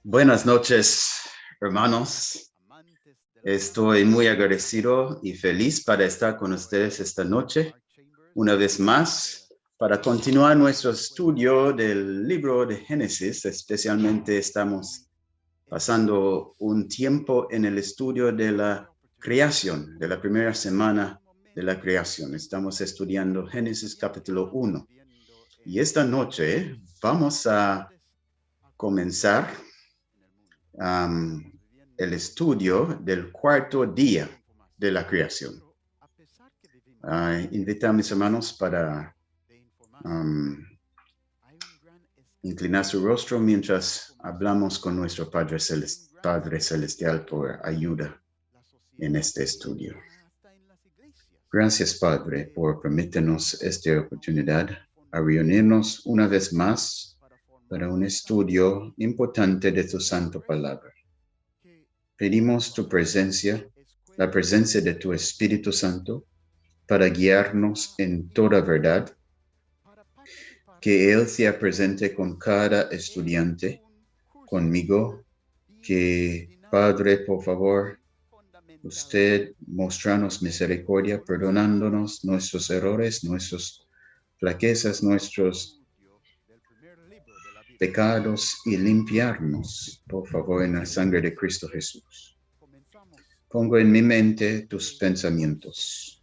Buenas noches, hermanos. Estoy muy agradecido y feliz para estar con ustedes esta noche, una vez más, para continuar nuestro estudio del libro de Génesis. Especialmente estamos pasando un tiempo en el estudio de la creación, de la primera semana de la creación. Estamos estudiando Génesis capítulo 1. Y esta noche vamos a comenzar el estudio del cuarto día de la creación. Invito a mis hermanos para inclinar su rostro mientras hablamos con nuestro Padre Celestial por ayuda en este estudio. Gracias, Padre, por permitirnos esta oportunidad a reunirnos una vez más para un estudio importante de tu santa palabra. Pedimos tu presencia, la presencia de tu Espíritu Santo, para guiarnos en toda verdad, que Él sea presente con cada estudiante, conmigo, que Padre, por favor, usted mostrarnos misericordia, perdonándonos nuestros errores, nuestras flaquezas, nuestros pecados y limpiarnos, por favor, en la sangre de Cristo Jesús. Pongo en mi mente tus pensamientos,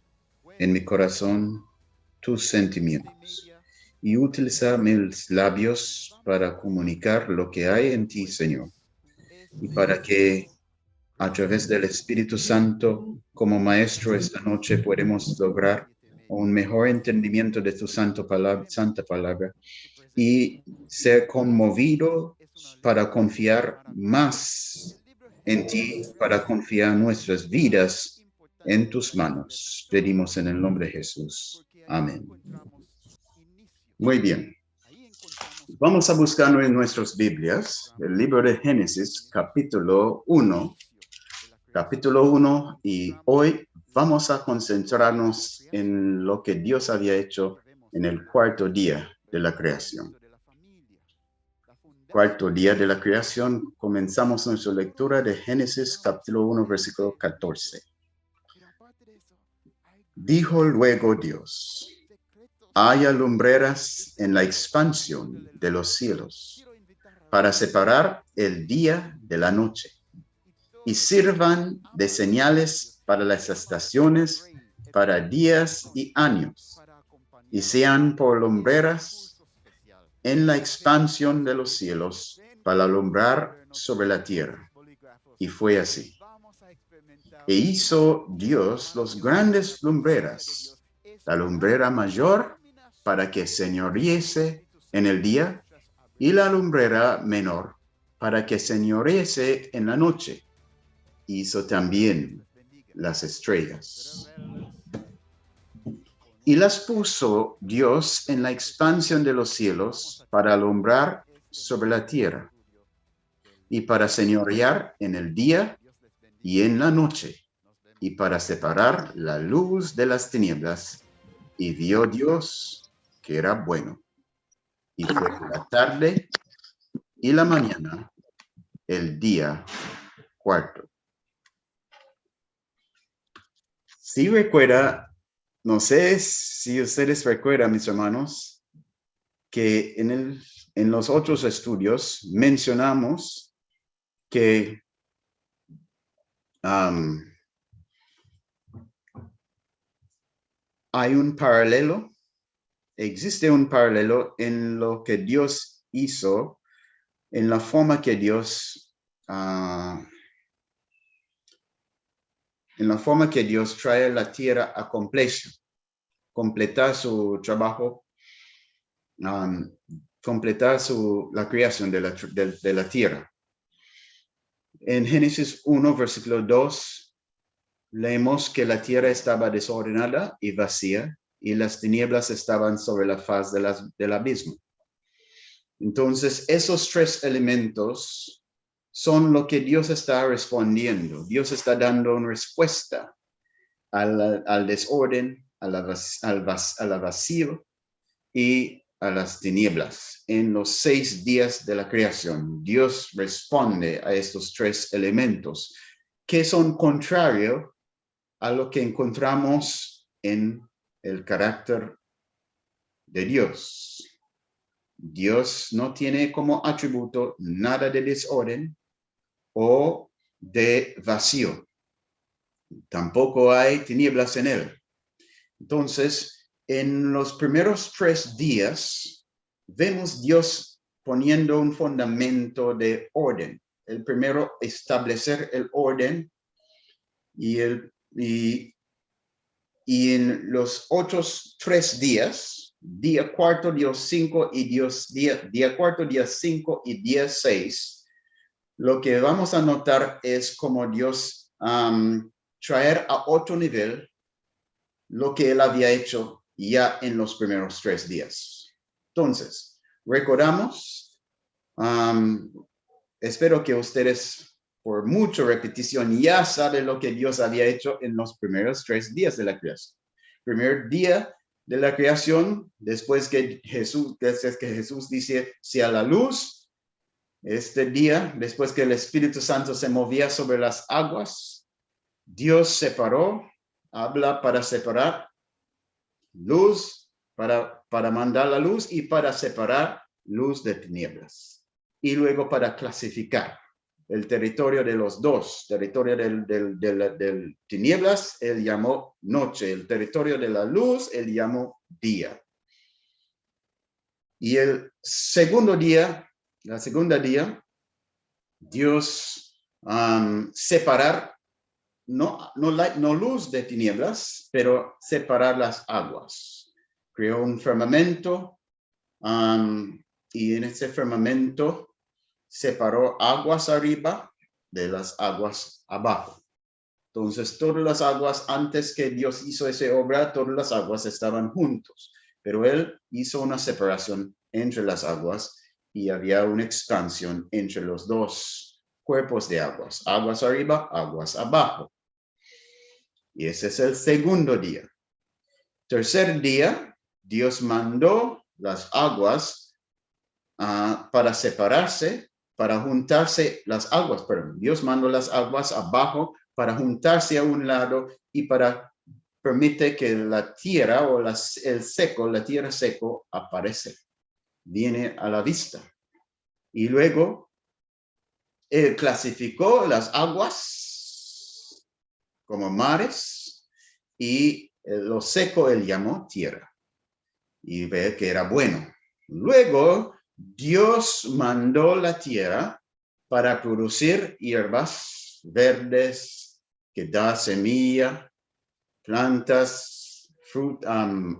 en mi corazón tus sentimientos, y utilizar mis labios para comunicar lo que hay en ti, Señor, y para que a través del Espíritu Santo, como Maestro esta noche, podemos lograr un mejor entendimiento de tu santa palabra y ser conmovido para confiar más en ti, para confiar nuestras vidas en tus manos. Pedimos en el nombre de Jesús. Amén. Muy bien. Vamos a buscar en nuestras Biblias el libro de Génesis, capítulo 1. Capítulo 1, y hoy vamos a concentrarnos en lo que Dios había hecho en el cuarto día de la creación. Cuarto día de la creación, comenzamos nuestra lectura de Génesis capítulo 1, versículo 14. Dijo luego Dios: haya lumbreras en la expansión de los cielos, para separar el día de la noche, y sirvan de señales para las estaciones, para días y años, y sean por lumbreras en la expansión de los cielos, para alumbrar sobre la tierra. Y fue así. E hizo Dios los grandes lumbreras, la lumbrera mayor para que señorease en el día, y la lumbrera menor para que señorease en la noche. Hizo también las estrellas. Y las puso Dios en la expansión de los cielos para alumbrar sobre la tierra, y para señorear en el día y en la noche, y para separar la luz de las tinieblas. Y vio Dios que era bueno. Y fue la tarde y la mañana, el día cuarto. Si recuerda, no sé si ustedes recuerdan, mis hermanos, que en los otros estudios mencionamos que hay un paralelo, existe un paralelo en lo que Dios hizo, en la forma que Dios trae la tierra a completar su trabajo, completar la creación de la tierra. En Génesis 1, versículo 2, leemos que la tierra estaba desordenada y vacía, y las tinieblas estaban sobre la faz del abismo. Entonces, esos tres elementos son lo que Dios está respondiendo. Dios está dando una respuesta al desorden, al vacío, y a las tinieblas. En los 6 días de la creación, Dios responde a estos 3 elementos que son contrarios a lo que encontramos en el carácter de Dios. Dios no tiene como atributo nada de desorden o de vacío. Tampoco hay tinieblas en él. Entonces, en los primeros 3 días, vemos Dios poniendo un fundamento de orden. El primero, establecer el orden y en los otros 3 días, día cuarto, día 5 y día cuarto, día 5 y día 6, lo que vamos a notar es como Dios traer a otro nivel lo que él había hecho ya en los primeros 3 días. Entonces, recordamos, espero que ustedes, por mucha repetición, ya saben lo que Dios había hecho en los primeros 3 días de la creación. Primer día de la creación, después que Jesús dice, sea la luz, este día, después que el Espíritu Santo se movía sobre las aguas, Dios separó, habla para separar luz, para mandar la luz y para separar luz de tinieblas. Y luego para clasificar el territorio de los dos, territorio del tinieblas, él llamó noche, el territorio de la luz, él llamó día. Y el segundo día, la segunda día, Dios separar, no luz de tinieblas, pero separar las aguas. Creó un firmamento y en ese firmamento separó aguas arriba de las aguas abajo. Entonces, todas las aguas, antes que Dios hizo esa obra, todas las aguas estaban juntos. Pero él hizo una separación entre las aguas y había una expansión entre los dos cuerpos de aguas. Aguas arriba, aguas abajo. Y ese es el segundo día. Tercer día, Dios mandó las aguas para separarse, para juntarse las aguas, perdón. Dios mandó las aguas abajo para juntarse a un lado y para permitir que la tierra o la tierra seco aparece, viene a la vista. Y luego, él clasificó las aguas como mares y lo seco él llamó tierra. Y ve que era bueno. Luego, Dios mandó la tierra para producir hierbas verdes que da semilla, plantas,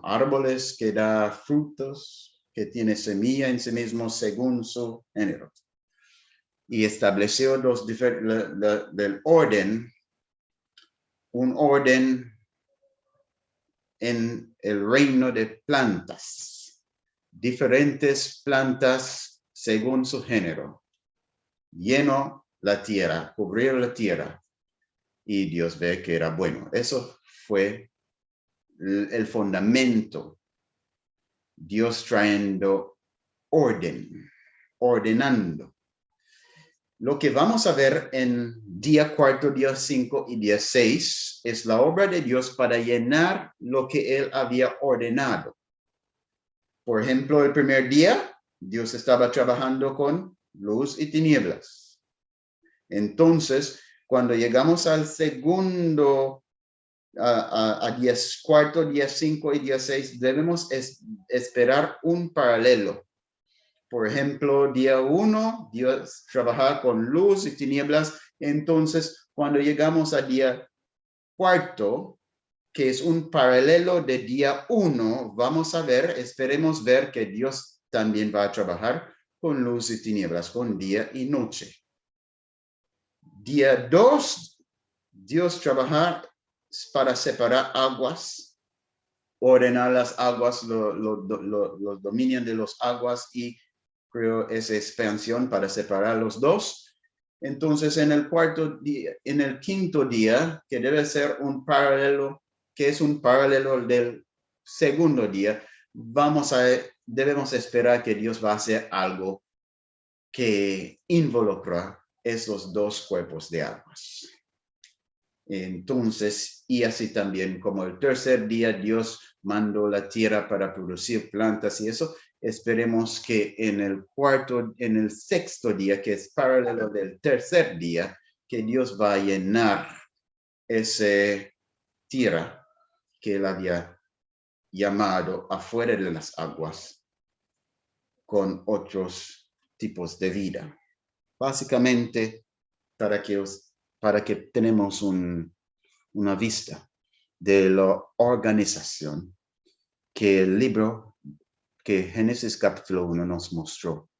árboles que da frutos, que tiene semilla en sí mismo según su género. Y estableció del orden, un orden en el reino de plantas, diferentes plantas según su género. Llenó la tierra, cubrió la tierra y Dios ve que era bueno. Eso fue el fundamento. Dios trayendo orden, ordenando. Lo que vamos a ver en día cuarto, día 5 y día 6 es la obra de Dios para llenar lo que él había ordenado. Por ejemplo, el primer día, Dios estaba trabajando con luz y tinieblas. Entonces, cuando llegamos al segundo, a día cuarto, día 5 y día 6, debemos esperar un paralelo. Por ejemplo, día 1, Dios trabaja con luz y tinieblas. Entonces, cuando llegamos a día cuarto, que es un paralelo de día 1, vamos a ver, esperemos ver que Dios también va a trabajar con luz y tinieblas, con día y noche. Día 2, Dios trabaja para separar aguas, ordenar las aguas, los dominios de las aguas y creo esa expansión para separar los dos. Entonces, en el quinto día, que debe ser un paralelo, que es un paralelo del segundo día, debemos esperar que Dios va a hacer algo que involucra esos dos cuerpos de aguas. Entonces, y así también como el tercer día Dios mandó la tierra para producir plantas y eso, esperemos que en el sexto día, que es paralelo del tercer día, que Dios va a llenar esa tierra que él había llamado afuera de las aguas con otros tipos de vida. Básicamente, para que tenemos una vista de la organización que el libro que Génesis capítulo 1 nos mostró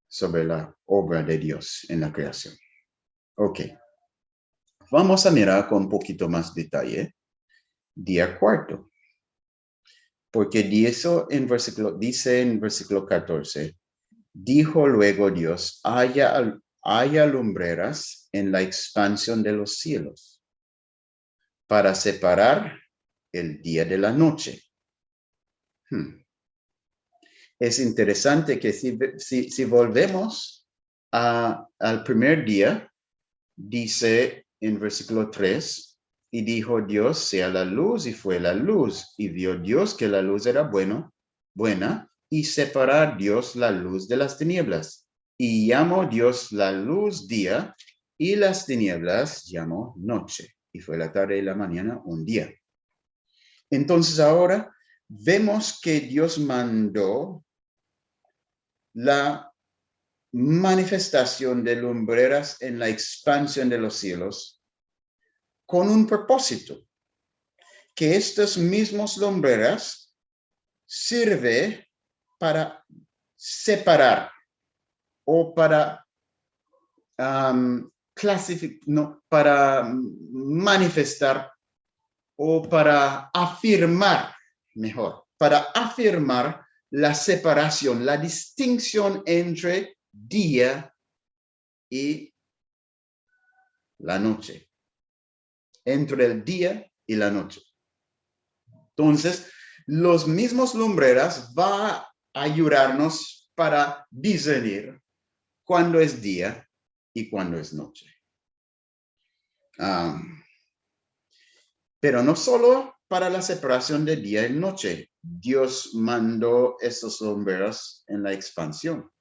sobre la obra de Dios en la creación. Ok. Vamos a mirar con un poquito más detalle día cuarto. Porque dice en versículo 14, dijo luego Dios, haya lumbreras en la expansión de los cielos para separar el día de la noche. Es interesante que si volvemos al primer día, dice en versículo 3, y dijo Dios, sea la luz, y fue la luz, y vio Dios que la luz era buena, y separar Dios la luz de las tinieblas. Y llamó Dios la luz día, y las tinieblas llamó noche. Y fue la tarde y la mañana un día. Entonces ahora vemos que Dios mandó la manifestación de lumbreras en la expansión de los cielos con un propósito, que estas mismas lumbreras sirve para separar o para para manifestar o para afirmar, mejor, para afirmar la separación, la distinción entre día y la noche, entre el día y la noche. Entonces, los mismos lumbreras va a ayudarnos para discernir cuándo es día y cuándo es noche. Pero no solo para la separación de día y noche. Dios mandó estos lumbreras en la expansión.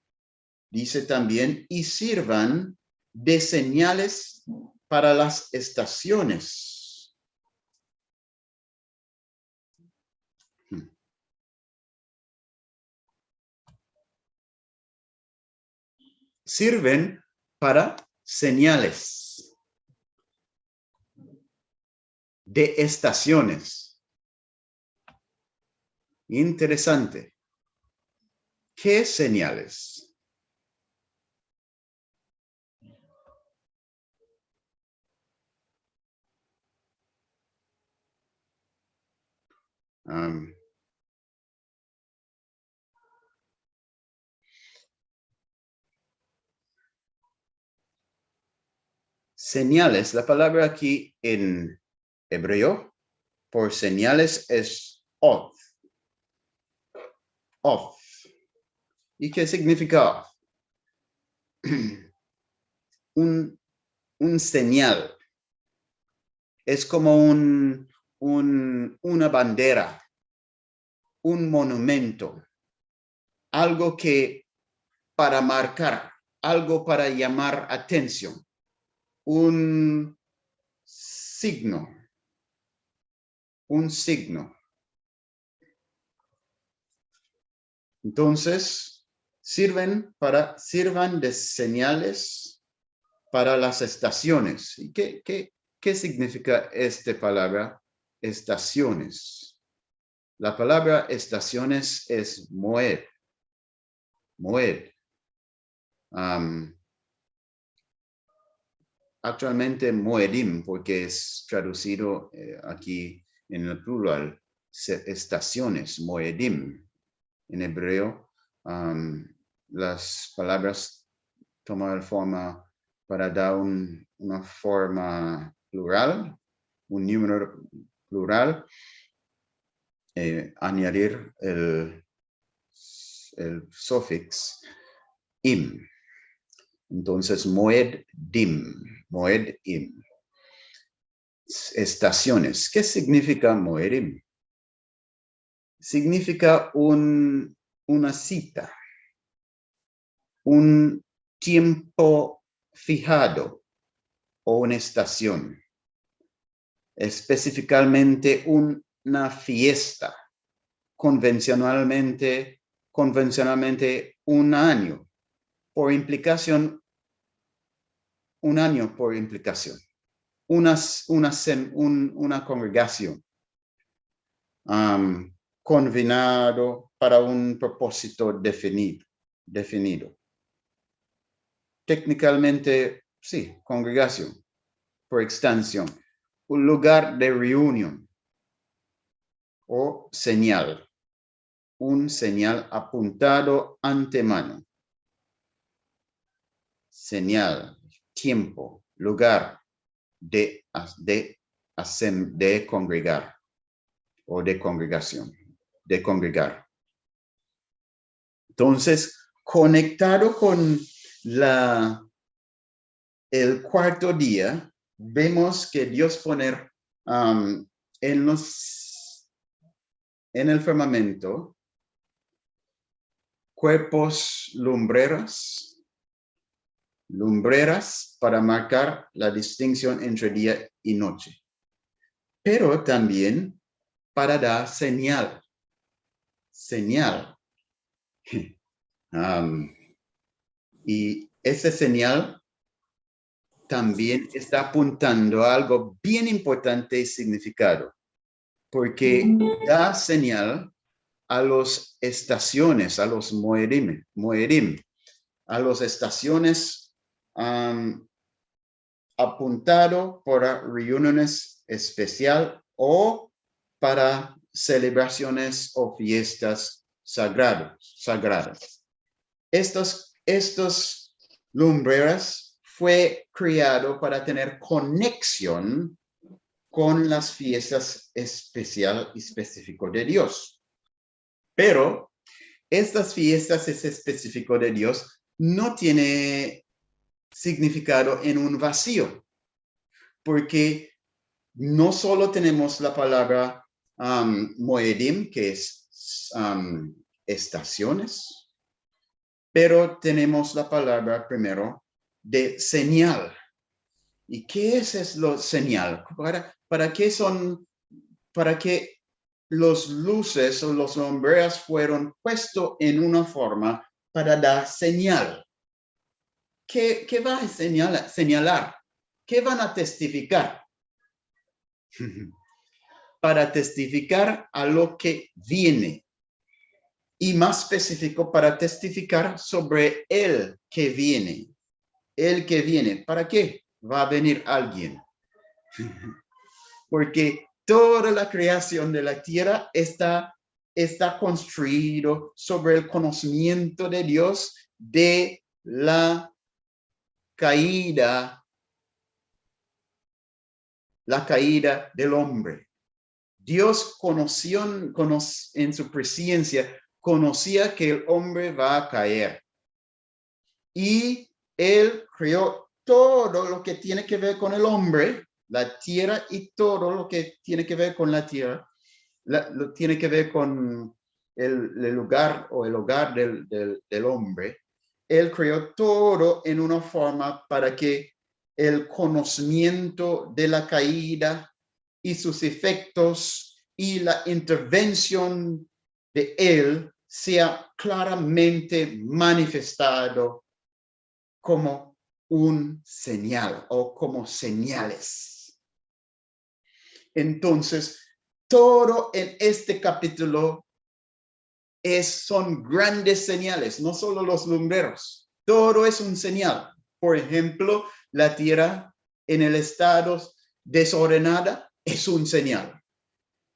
Dice también, y sirvan de señales para las estaciones. Sirven para señales de estaciones. Interesante. ¿Qué señales? Señales, la palabra aquí en hebreo por señales es oth. Oth. ¿Y qué significa oth? un señal. Es como una bandera, un monumento, algo que para marcar, algo para llamar atención, un signo. Entonces, sirvan de señales para las estaciones. ¿Y qué significa esta palabra? Estaciones. La palabra estaciones es moed. Actualmente moedim, porque es traducido aquí en el plural, estaciones, moedim. En hebreo, las palabras toman forma para dar una forma plural, un número plural. añadir el sufix im. Entonces, moedim. Estaciones. ¿Qué significa moedim? Significa una cita, un tiempo fijado o una estación. Específicamente una fiesta, convencionalmente un año, por implicación, un año por implicación, una congregación, convenado para un propósito definido. Técnicamente, sí, congregación, por extensión, un lugar de reunión o señal, un señal apuntado antemano. Señal, tiempo, lugar de congregar o de congregación, de congregar. Entonces, conectado con el cuarto día, vemos que Dios pone en el firmamento cuerpos lumbreras para marcar la distinción entre día y noche, pero también para dar señal. Y esa señal también está apuntando a algo bien importante y significado, porque da señal a las estaciones, a los moedim, a las estaciones apuntado para reuniones especiales o para celebraciones o fiestas sagradas. Estos lumbreras fue creado para tener conexión con las fiestas especiales y específicas de Dios. Pero estas fiestas específicas de Dios no tiene significado en un vacío, porque no solo tenemos la palabra moedim, que es estaciones, pero tenemos la palabra primero de señal. ¿Y qué es lo señal? ¿Para qué los luces o los lumbreras fueron puestos en una forma para dar señal? ¿Qué va a señalar? ¿Qué van a testificar? Para testificar a lo que viene. Y más específico, para testificar sobre el que viene. El que viene. ¿Para qué va a venir alguien? Porque toda la creación de la tierra está construido sobre el conocimiento de Dios de la caída del hombre. Dios conoció en su presencia, conocía que el hombre va a caer. Y él creó todo lo que tiene que ver con el hombre, la tierra y todo lo que tiene que ver con la tierra, lo tiene que ver con el lugar o el hogar del hombre. Él creó todo en una forma para que el conocimiento de la caída y sus efectos y la intervención de él sea claramente manifestado como un señal o como señales. Entonces, todo en este capítulo son grandes señales, no solo los lumbreros. Todo es un señal. Por ejemplo, la tierra en el estado desordenada es un señal.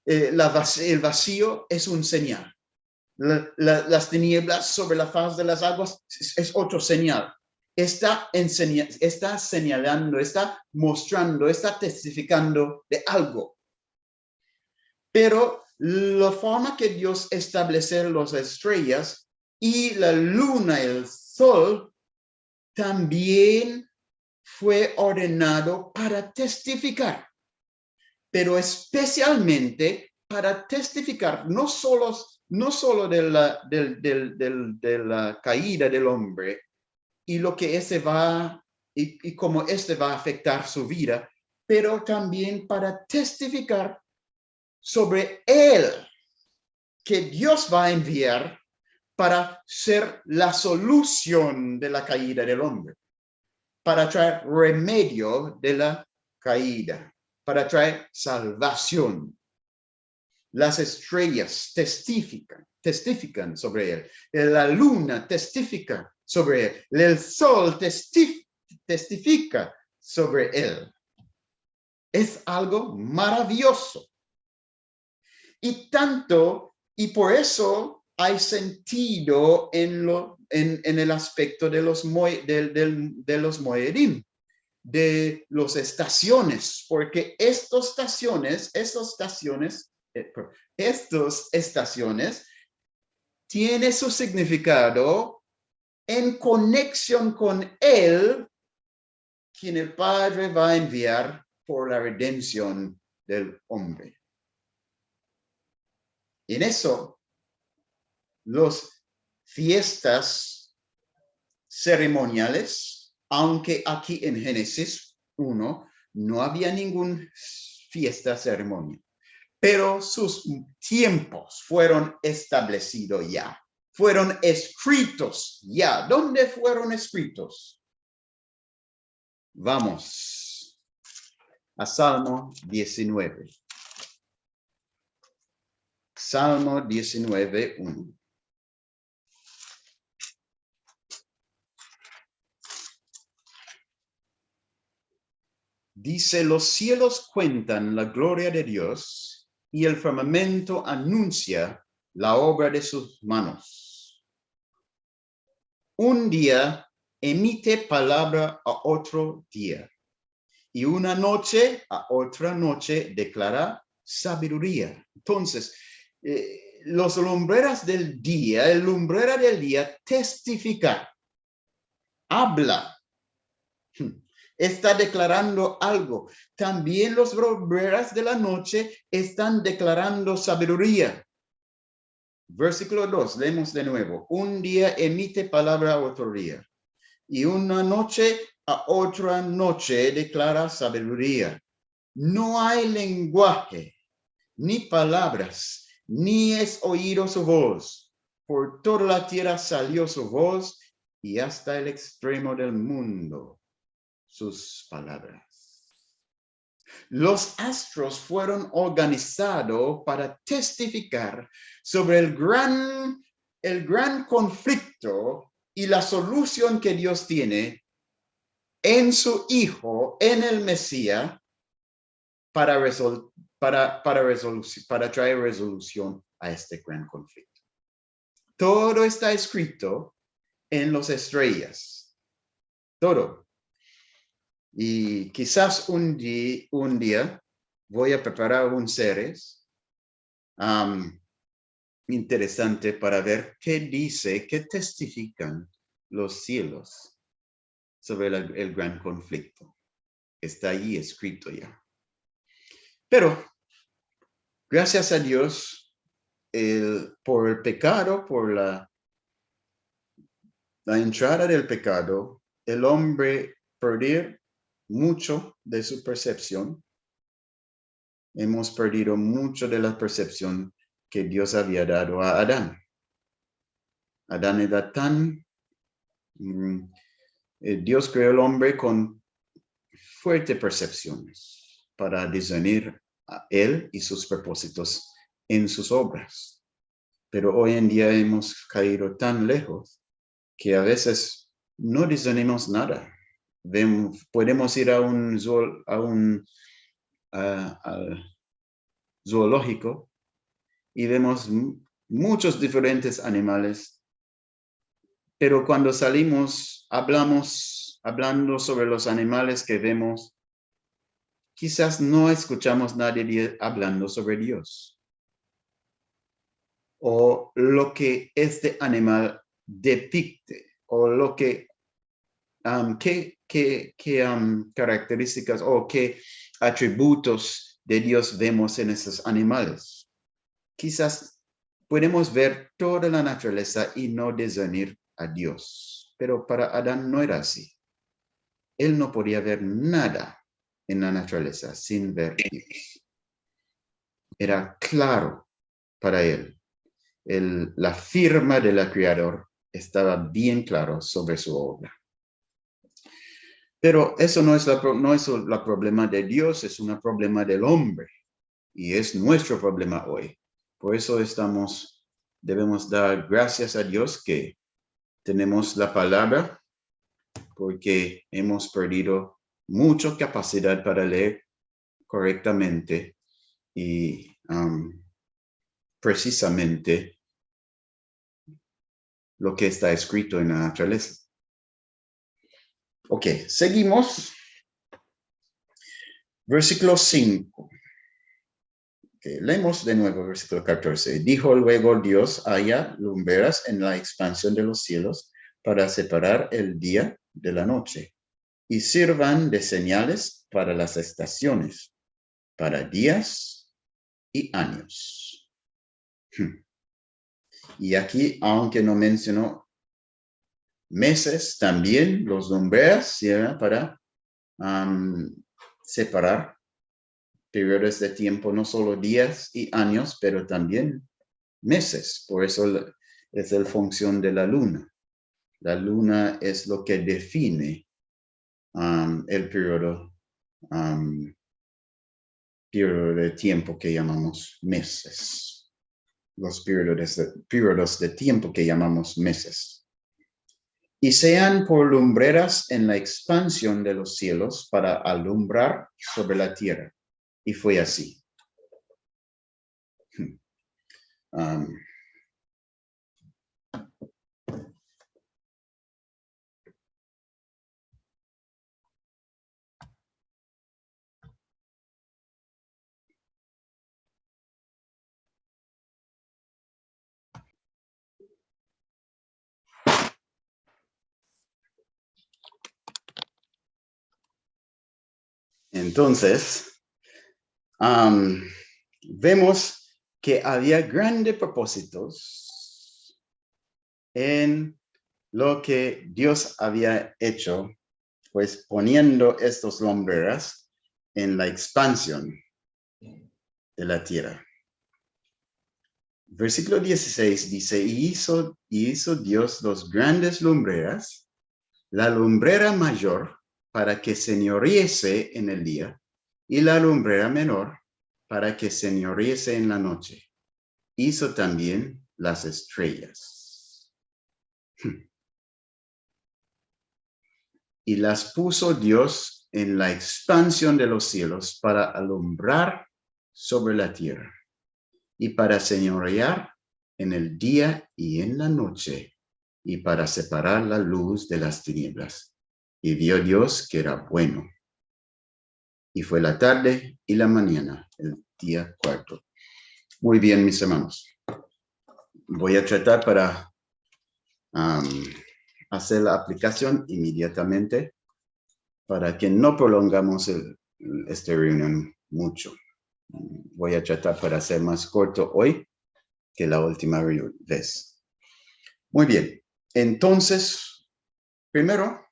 El vacío es un señal. Las tinieblas sobre la faz de las aguas es otro señal. Está señalando, está mostrando, está testificando de algo. Pero la forma que Dios estableció las estrellas y la luna, el sol, también fue ordenado para testificar, pero especialmente para testificar no solo de la caída del hombre y lo que ese va y cómo este va a afectar su vida, pero también para testificar sobre él que Dios va a enviar para ser la solución de la caída del hombre, para traer remedio de la caída, para traer salvación. Las estrellas testifican sobre él. La luna testifica sobre él. El sol testifica sobre él. Es algo maravilloso. Y por eso hay sentido en el aspecto de los moedim, de las estaciones, porque estas estaciones tienen su significado en conexión con él, quien el Padre va a enviar por la redención del hombre. En eso, las fiestas ceremoniales, aunque aquí en Génesis 1 no había ninguna fiesta ceremonia, pero sus tiempos fueron establecidos ya, fueron escritos ya. ¿Dónde fueron escritos? Vamos a Salmo 19. Salmo 19, 1. Dice, los cielos cuentan la gloria de Dios y el firmamento anuncia la obra de sus manos. Un día emite palabra a otro día y una noche a otra noche declara sabiduría. Entonces, los lumbreras del día, el lumbrera del día testifica, habla, está declarando algo. También los lumbreras de la noche están declarando sabiduría. Versículo 2, leemos de nuevo. Un día emite palabra a otro día y una noche a otra noche declara sabiduría. No hay lenguaje, ni palabras, ni es oído su voz. Por toda la tierra salió su voz y hasta el extremo del mundo sus palabras. Los astros fueron organizados para testificar sobre el gran conflicto y la solución que Dios tiene en su Hijo, en el Mesías, para traer resolución a este gran conflicto. Todo está escrito en las estrellas. Todo. Y quizás un día voy a preparar un series interesante para ver qué testifican los cielos sobre el gran conflicto. Está ahí escrito ya. Pero, gracias a Dios, por el pecado, por la entrada del pecado, el hombre perdió mucho de su percepción. Hemos perdido mucho de la percepción que Dios había dado a Adán. Adán era Dios creó al hombre con fuertes percepciones para discernir a él y sus propósitos en sus obras. Pero hoy en día hemos caído tan lejos que a veces no discernimos nada. Podemos ir al zoológico y vemos muchos diferentes animales, pero cuando salimos hablando sobre los animales que vemos, quizás no escuchamos a nadie hablando sobre Dios. o lo que este animal depicte, o lo que, qué características o qué atributos de Dios vemos en esos animales. Quizás podemos ver toda la naturaleza y no discernir a Dios, pero para Adán no era así. Él no podía ver nada en la naturaleza sin ver Dios. Era claro para él. La firma del Creador estaba bien claro sobre su obra. Pero eso no es el problema de Dios, es un problema del hombre. Y es nuestro problema hoy. Por eso debemos dar gracias a Dios que tenemos la palabra, porque hemos perdido mucha capacidad para leer correctamente y precisamente lo que está escrito en la naturaleza. Ok, seguimos. Versículo 5. Okay, leemos de nuevo versículo 14. Dijo luego Dios: haya lumbreras en la expansión de los cielos para separar el día de la noche, y sirvan de señales para las estaciones, para días y años. Y aquí, aunque no mencionó meses, también los lumbreras sirven para separar periodos de tiempo, no solo días y años, pero también meses. Por eso es la función de la luna. La luna es lo que define el periodo de tiempo que llamamos meses. Los periodos de tiempo que llamamos meses. Y sean por lumbreras en la expansión de los cielos para alumbrar sobre la tierra. Y fue así. Entonces, vemos que había grandes propósitos en lo que Dios había hecho, pues poniendo estos lumbreras en la expansión de la tierra. Versículo 16 dice: y hizo Dios los grandes lumbreras, la lumbrera mayor para que señorease en el día, y la lumbrera menor para que señorease en la noche. Hizo también las estrellas. Y las puso Dios en la expansión de los cielos para alumbrar sobre la tierra y para señorear en el día y en la noche y para separar la luz de las tinieblas. Y vio Dios que era bueno. Y fue la tarde y la mañana, el día cuarto. Muy bien, mis hermanos. Voy a tratar para hacer la aplicación inmediatamente para que no prolongamos esta reunión mucho. Voy a tratar para hacer más corto hoy que la última vez. Muy bien. Entonces, primero,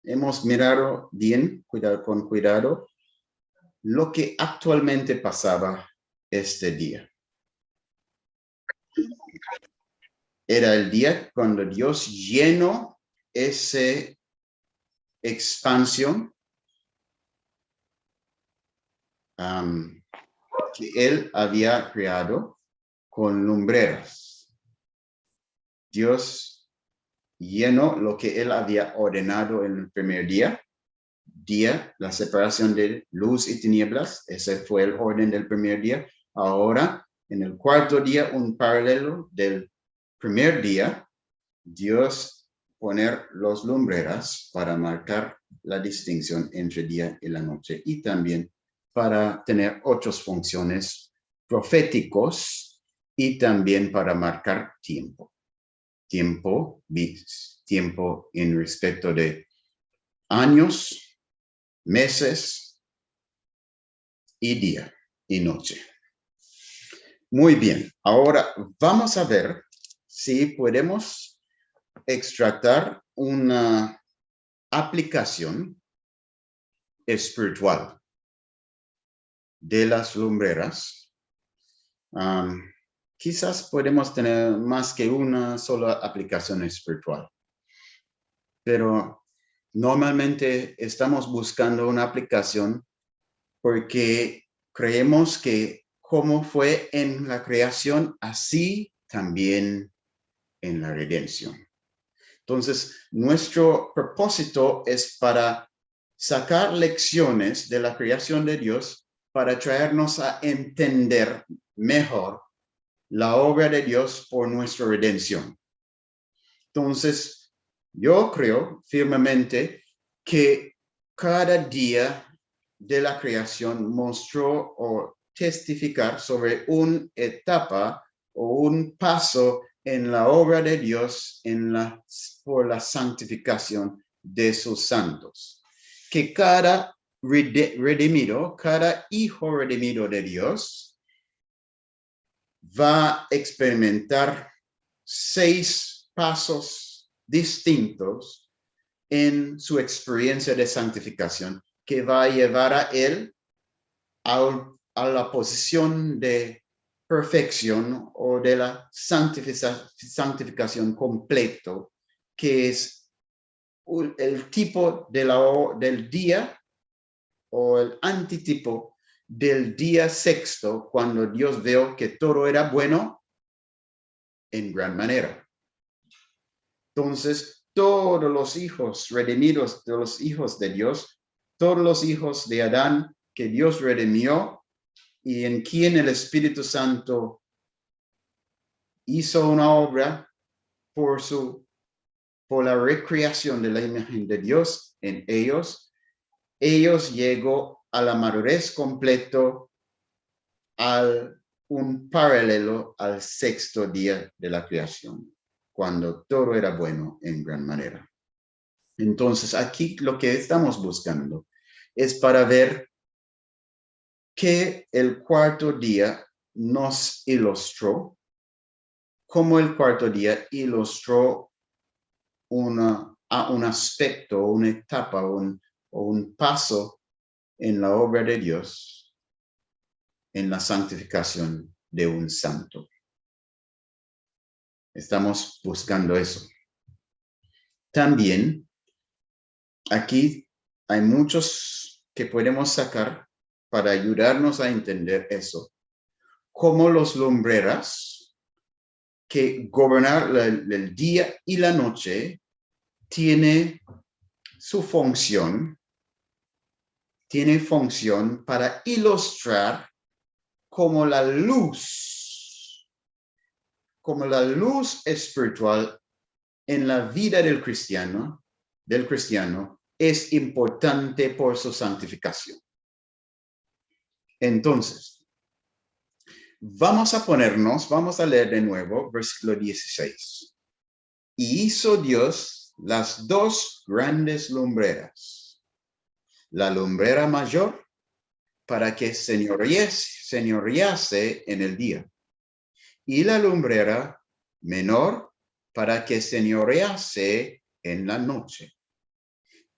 hemos mirado bien, con cuidado, lo que actualmente pasaba este día. Era el día cuando Dios llenó esa expansión que Él había creado con lumbreras. Dios llenó lo que Él había ordenado en el primer día, la separación de luz y tinieblas. Ese fue el orden del primer día. Ahora, en el cuarto día, un paralelo del primer día, Dios poner los lumbreras para marcar la distinción entre día y la noche, y también para tener otras funciones proféticos y también para marcar tiempo. Tiempo en respecto de años, meses y día y noche. Muy bien, ahora vamos a ver si podemos extractar una aplicación espiritual de las lumbreras. Quizás podemos tener más que una sola aplicación espiritual, pero normalmente estamos buscando una aplicación porque creemos que como fue en la creación, así también en la redención. Entonces, nuestro propósito es para sacar lecciones de la creación de Dios para traernos a entender mejor la obra de Dios por nuestra redención. Entonces, yo creo firmemente que cada día de la creación mostró o testificar sobre una etapa o un paso en la obra de Dios por la santificación de sus santos. Que cada redimido, cada hijo redimido de Dios va a experimentar 6 pasos distintos en su experiencia de santificación que va a llevar a él a la posición de perfección o de la santificación completo, que es el tipo del día o el antitipo del día sexto, cuando Dios vio que todo era bueno en gran manera. Entonces, todos los hijos redimidos de los hijos de Dios, todos los hijos de Adán que Dios redimió y en quien el Espíritu Santo hizo una obra por la recreación de la imagen de Dios en ellos llegó a la madurez completo un paralelo al sexto día de la creación, cuando todo era bueno en gran manera. Entonces, aquí lo que estamos buscando es para ver que el cuarto día nos ilustró, como el cuarto día ilustró un aspecto, una etapa, o un paso en la obra de Dios, en la santificación de un santo. Estamos buscando eso. También, aquí hay muchos que podemos sacar para ayudarnos a entender eso. Como los lumbreras que gobernan el día y la noche tiene función para ilustrar como la luz espiritual en la vida del cristiano es importante por su santificación. Entonces, vamos a leer de nuevo versículo 16. Y hizo Dios las 2 grandes lumbreras, la lumbrera mayor para que señorease en el día, y la lumbrera menor para que señorease en la noche.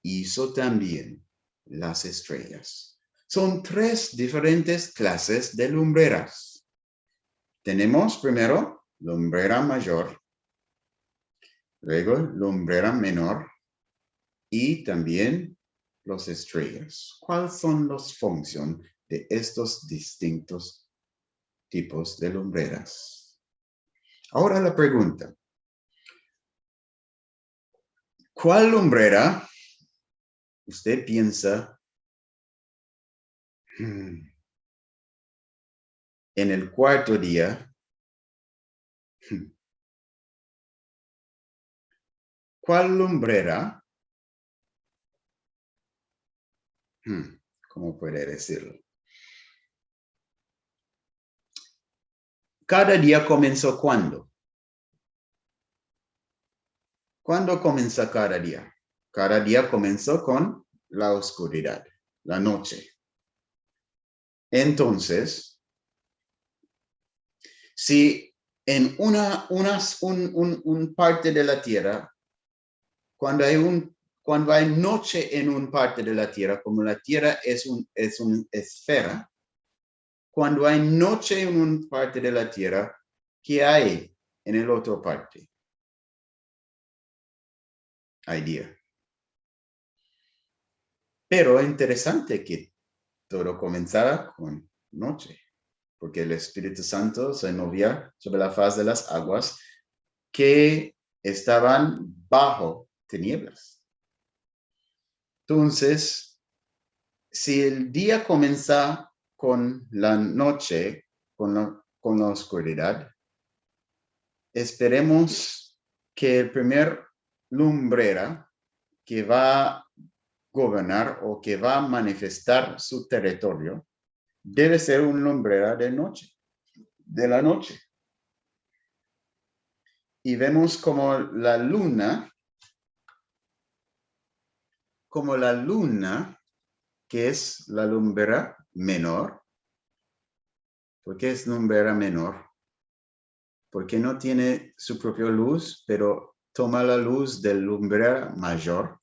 Hizo también las estrellas. Son 3 diferentes clases de lumbreras. Tenemos primero lumbrera mayor, luego lumbrera menor y también las estrellas. ¿Cuáles son las funciones de estos distintos tipos de lumbreras? Ahora la pregunta. ¿Cuál lumbrera usted piensa en el cuarto día? ¿Cuál lumbrera? ¿Cómo puede decirlo? Cada día comenzó ¿cuándo? ¿Cuándo comienza cada día? Cada día comenzó con la oscuridad, la noche. Entonces, si en una parte de la Tierra, cuando hay noche en una parte de la Tierra, como la Tierra es una esfera, cuando hay noche en una parte de la Tierra, ¿qué hay en el otro parte? Hay día. Pero es interesante que todo comenzara con noche, porque el Espíritu Santo se movía sobre la faz de las aguas que estaban bajo tinieblas. Entonces, si el día comienza con la noche, con la oscuridad, esperemos que el primer lumbrera que va a gobernar o que va a manifestar su territorio debe ser un lumbrera de la noche. Y vemos como la luna, que es la lumbrera menor. ¿Por qué es lumbrera menor? Porque no tiene su propia luz, pero toma la luz del lumbrera mayor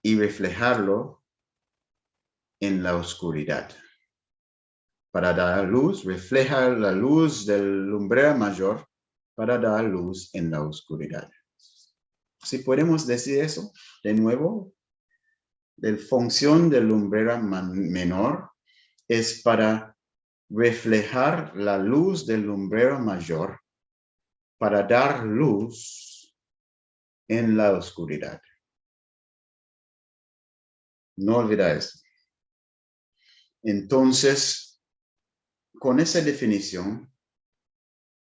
y reflejarlo en la oscuridad. Para dar luz, refleja la luz del lumbrera mayor para dar luz en la oscuridad. Si podemos decir eso de nuevo, la función del lumbrera menor es para reflejar la luz del lumbrero mayor para dar luz en la oscuridad. No olvida eso. Entonces, con esa definición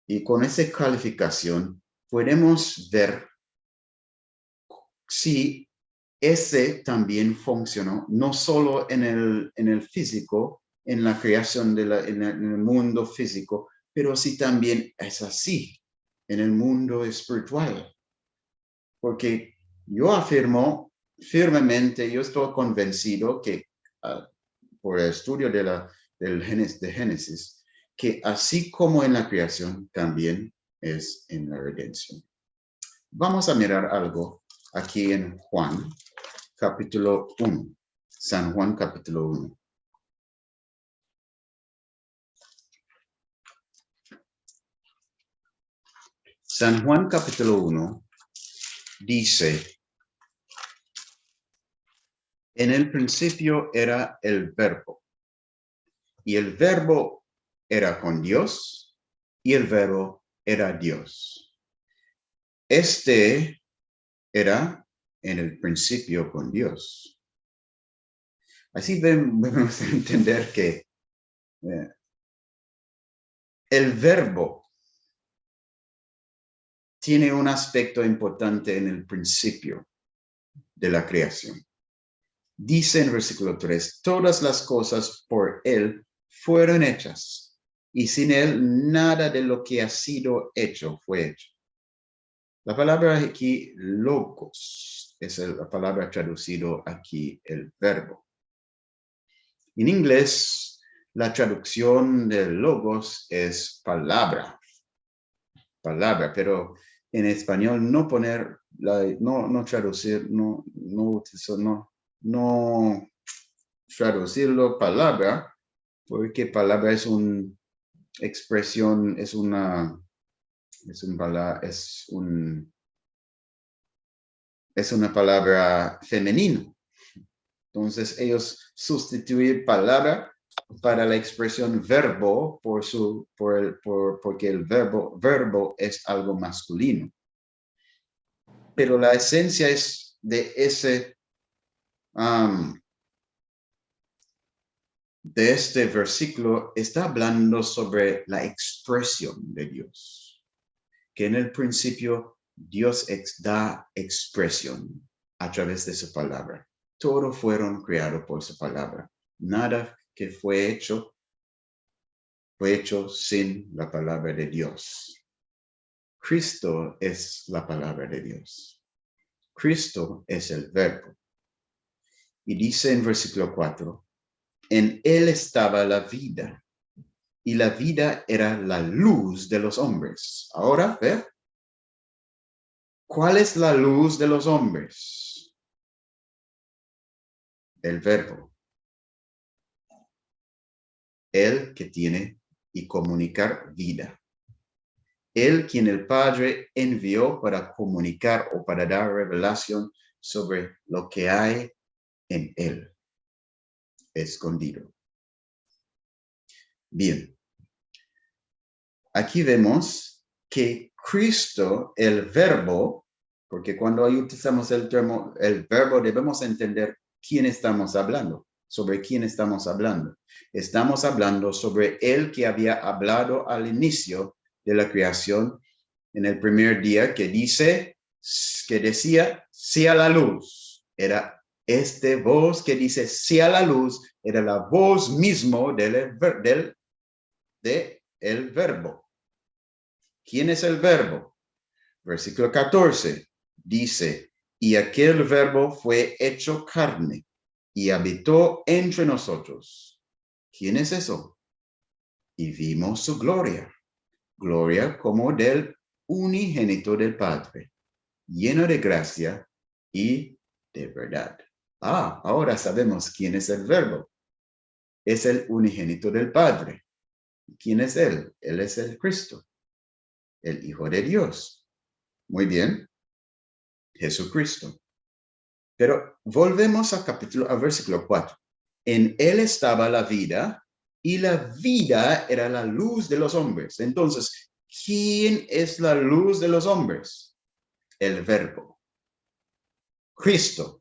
y con esa calificación, podemos ver si ese también funcionó, no solo en el físico, en la creación en el mundo físico, pero si también es así en el mundo espiritual. Porque yo afirmo firmemente, yo estoy convencido que por el estudio de Génesis, que así como en la creación, también es en la redención. Vamos a mirar algo aquí en Juan, capítulo 1. San Juan, capítulo 1. San Juan, capítulo 1, dice, en el principio era el verbo, y el verbo era con Dios, y el verbo era Dios. Este era en el principio con Dios. Así debemos entender que el verbo tiene un aspecto importante en el principio de la creación. Dice en versículo 3, todas las cosas por él fueron hechas, y sin él nada de lo que ha sido hecho fue hecho. La palabra aquí, logos, es la palabra traducido aquí, el verbo. En inglés, la traducción de logos es palabra, pero en español no poner, no traducir, no traducirlo palabra, porque palabra es una expresión, es una palabra femenina. Entonces ellos sustituyen palabra para la expresión verbo porque el verbo es algo masculino. Pero la esencia es de este versículo está hablando sobre la expresión de Dios. Que en el principio Dios da expresión a través de su palabra. Todo fueron creados por su palabra. Nada que fue hecho fue hecho sin la palabra de Dios. Cristo es la palabra de Dios. Cristo es el verbo. Y dice en versículo 4, en él estaba la vida, y la vida era la luz de los hombres. Ahora, ¿ver? ¿Cuál es la luz de los hombres? El verbo. Él que tiene y comunicar vida. Él quien el Padre envió para comunicar o para dar revelación sobre lo que hay en él, escondido. Bien. Aquí vemos que Cristo, el verbo, porque cuando utilizamos el termo, el verbo, debemos entender quién estamos hablando, sobre quién estamos hablando. Estamos hablando sobre el que había hablado al inicio de la creación en el primer día, que decía, sea la luz. Era este voz que dice, sea la luz, era la voz mismo del verbo. ¿Quién es el verbo? Versículo 14 dice, y aquel verbo fue hecho carne y habitó entre nosotros. ¿Quién es eso? Y vimos su gloria, gloria como del unigénito del Padre, lleno de gracia y de verdad. Ahora sabemos quién es el verbo. Es el unigénito del Padre. ¿Quién es él? Él es el Cristo, el Hijo de Dios. Muy bien. Jesucristo. Pero volvemos a versículo 4. En él estaba la vida y la vida era la luz de los hombres. Entonces, ¿quién es la luz de los hombres? El verbo. Cristo.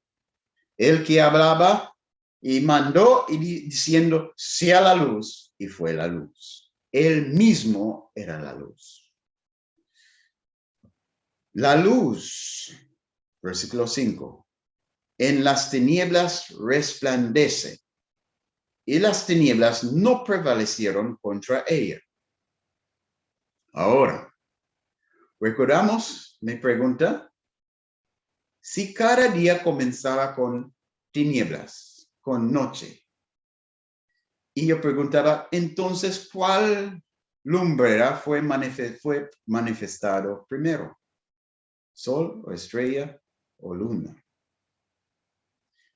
El que hablaba y mandó y diciendo, sea la luz, y fue la luz. Él mismo era la luz. La luz, versículo 5. En las tinieblas resplandece, y las tinieblas no prevalecieron contra ella. Ahora, recordamos, me pregunta, si cada día comenzaba con tinieblas, con noche, y yo preguntaba, entonces, ¿cuál lumbrera fue manifestado primero? ¿Sol o estrella o luna?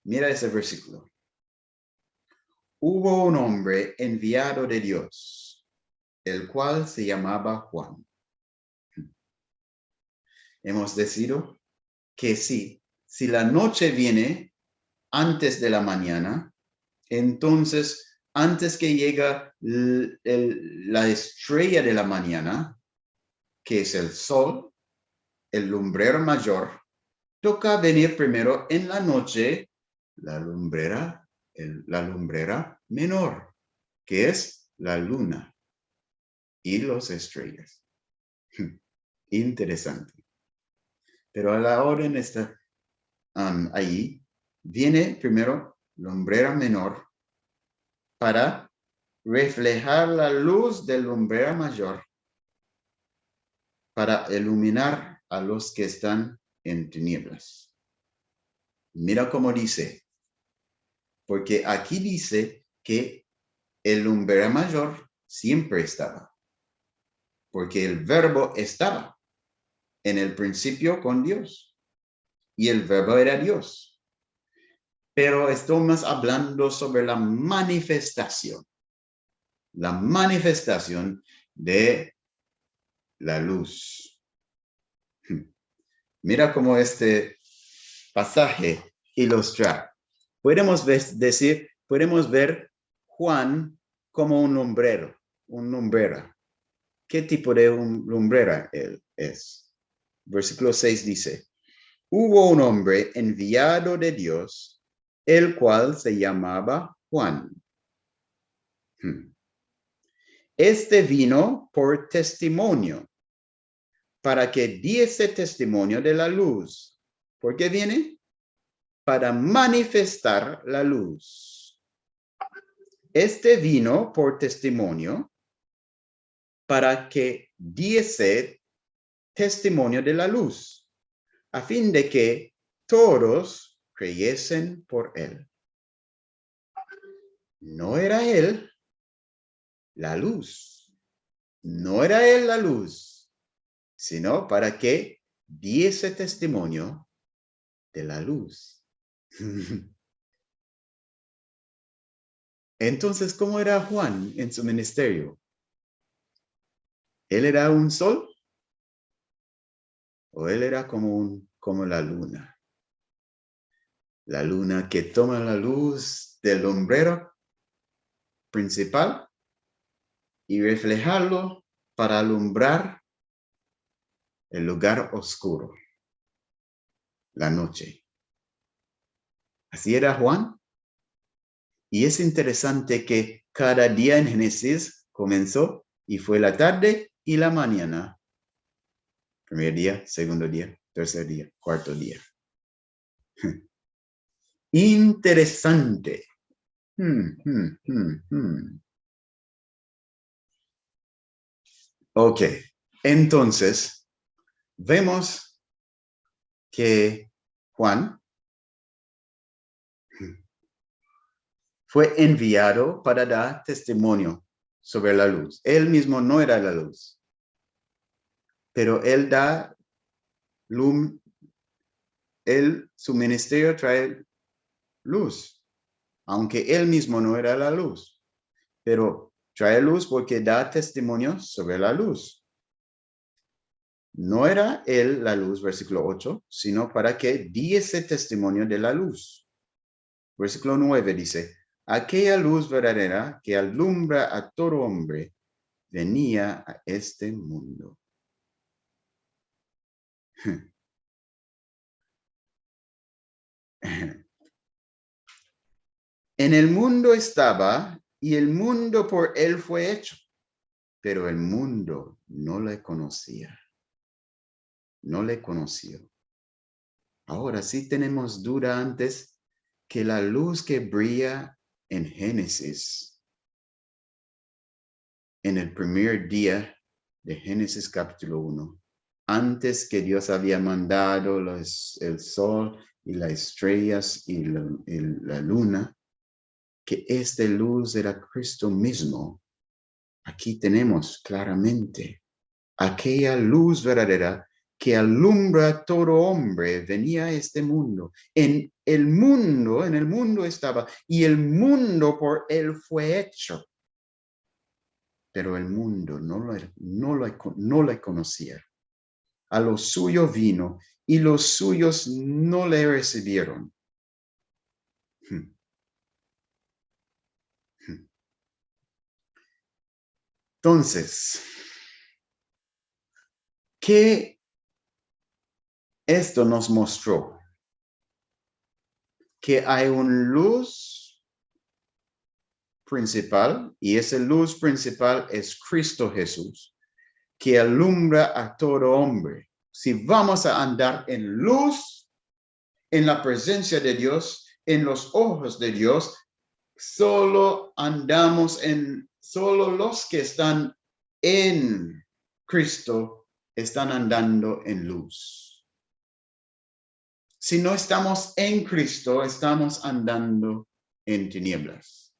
Mira ese versículo. Hubo un hombre enviado de Dios, el cual se llamaba Juan. Hemos decidido que si la noche viene antes de la mañana, entonces antes que llega la estrella de la mañana, que es el sol, el lumbrero mayor, toca venir primero en la noche la lumbrera menor, que es la luna y las estrellas. Interesante. Pero a la orden está ahí, viene primero lumbrera menor para reflejar la luz de lumbrera mayor para iluminar a los que están en tinieblas. Mira cómo dice, porque aquí dice que el lumbrera mayor siempre estaba, porque el verbo estaba en el principio con Dios y el verbo era Dios. Pero estamos hablando sobre la manifestación de la luz. Mira cómo este pasaje ilustra. Podemos ver Juan como un lumbrera. ¿Qué tipo de lumbrera él es? Versículo 6 dice, hubo un hombre enviado de Dios, el cual se llamaba Juan. Este vino por testimonio, para que diese testimonio de la luz. ¿Por qué viene? Para manifestar la luz. Este vino por testimonio, para que diese testimonio de la luz, a fin de que todos creyesen por él. No era él la luz, no era él la luz, sino para que diese testimonio de la luz. Entonces, ¿cómo era Juan en su ministerio? ¿Él era un sol? ¿O él era como la luna? La luna que toma la luz del lumbrero principal y reflejarlo para alumbrar el lugar oscuro, la noche. Así era Juan. Y es interesante que cada día en Génesis comenzó y fue la tarde y la mañana. Primer día, segundo día, tercer día, cuarto día. Interesante. Ok, entonces vemos que Juan fue enviado para dar testimonio sobre la luz. Él mismo no era la luz, pero él da luz, su ministerio trae luz, aunque él mismo no era la luz, pero trae luz porque da testimonio sobre la luz. No era él la luz, versículo 8, sino para que diese testimonio de la luz. Versículo 9 dice, aquella luz verdadera que alumbra a todo hombre venía a este mundo. En el mundo estaba y el mundo por él fue hecho, pero el mundo no le conocía. No le conoció. Ahora sí tenemos duda antes que la luz que brilla en Génesis, en el primer día de Génesis capítulo 1, antes que Dios había mandado el sol y las estrellas y la luna, que esta luz era Cristo mismo. Aquí tenemos claramente aquella luz verdadera que alumbra a todo hombre venía a este mundo. En el mundo estaba, y el mundo por él fue hecho. Pero el mundo no le conocía. A lo suyo vino, y los suyos no le recibieron. Entonces, ¿qué esto nos mostró? Que hay una luz principal, y esa luz principal es Cristo Jesús, que alumbra a todo hombre. Si vamos a andar en luz, en la presencia de Dios, en los ojos de Dios, solo los que están en Cristo están andando en luz. Si no estamos en Cristo, estamos andando en tinieblas.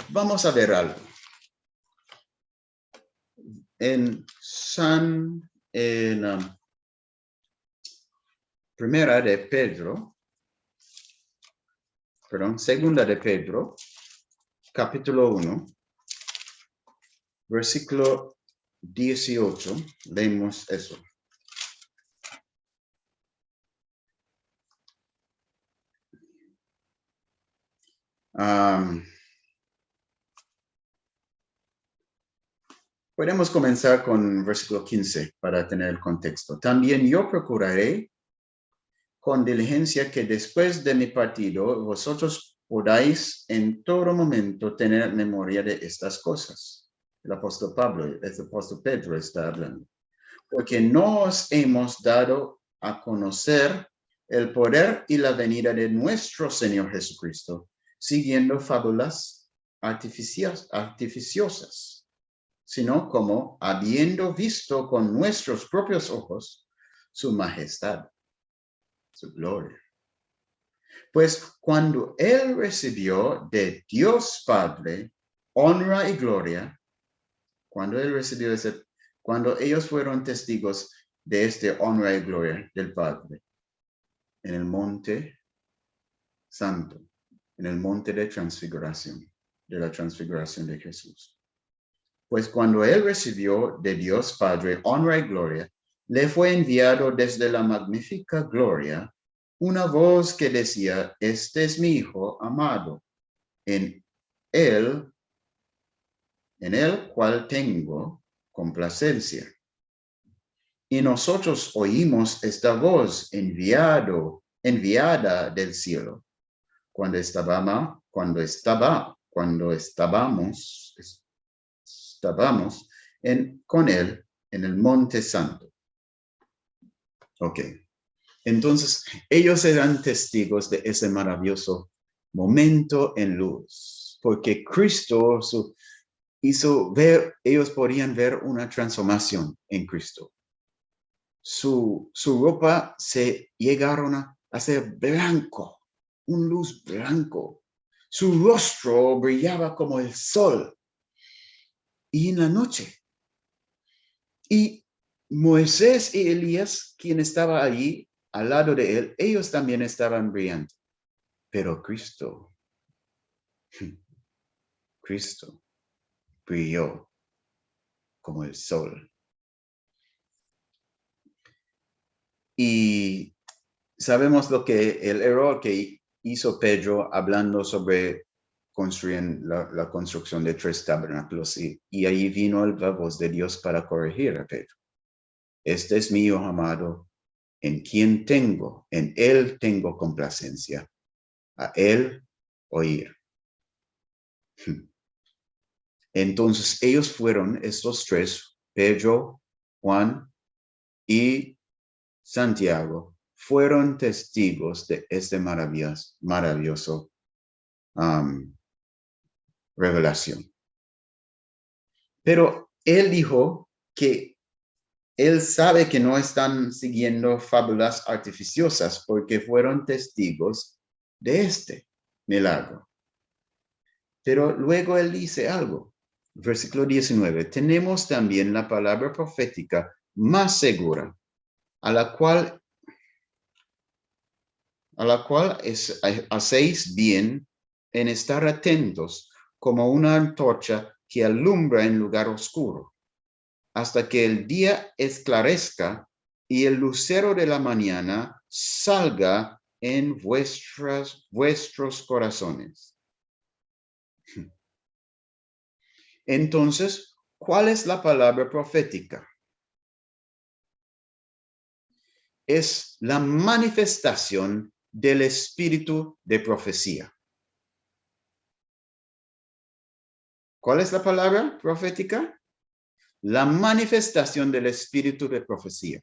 Vamos a ver algo. En segunda de Pedro, capítulo 1, versículo 18, leemos eso. Podemos comenzar con versículo 15 para tener el contexto. También yo procuraré con diligencia que después de mi partido vosotros podáis en todo momento tener memoria de estas cosas. El apóstol Pedro está hablando. Porque no os hemos dado a conocer el poder y la venida de nuestro Señor Jesucristo, siguiendo fábulas artificiosas, sino como habiendo visto con nuestros propios ojos su majestad, su gloria. Pues cuando él recibió de Dios Padre honra y gloria, cuando ellos fueron testigos de este honra y gloria del Padre en el monte santo, en el monte de la transfiguración de Jesús. Pues cuando él recibió de Dios Padre honra y gloria, le fue enviado desde la magnífica gloria una voz que decía: este es mi Hijo amado, en el cual tengo complacencia. Y nosotros oímos esta voz enviada del cielo, cuando estábamos con él en el monte santo. Ok. Entonces, ellos eran testigos de ese maravilloso momento en luz, porque Cristo ellos podían ver una transformación en Cristo. Su ropa se llegaron a hacer blanco, un luz blanco. Su rostro brillaba como el sol. Y en la noche. Y Moisés y Elías, quien estaba allí al lado de él, ellos también estaban brillantes. Pero Cristo brilló como el sol. Y sabemos el error que hizo Pedro hablando sobre construir la construcción de 3 tabernáculos. Y ahí vino la voz de Dios para corregir a Pedro. Este es mi Hijo amado, en él tengo complacencia. A él oír. Entonces ellos fueron, estos 3, Pedro, Juan y Santiago, fueron testigos de este maravilloso revelación. Pero él dijo que él sabe que no están siguiendo fábulas artificiosas porque fueron testigos de este milagro. Pero luego él dice algo. Versículo 19. Tenemos también la palabra profética más segura, a la cual hacéis bien en estar atentos como una antorcha que alumbra en lugar oscuro, hasta que el día esclarezca y el lucero de la mañana salga en vuestros corazones. Entonces, ¿cuál es la palabra profética? Es la manifestación del espíritu de profecía. ¿Cuál es la palabra profética? La manifestación del espíritu de profecía.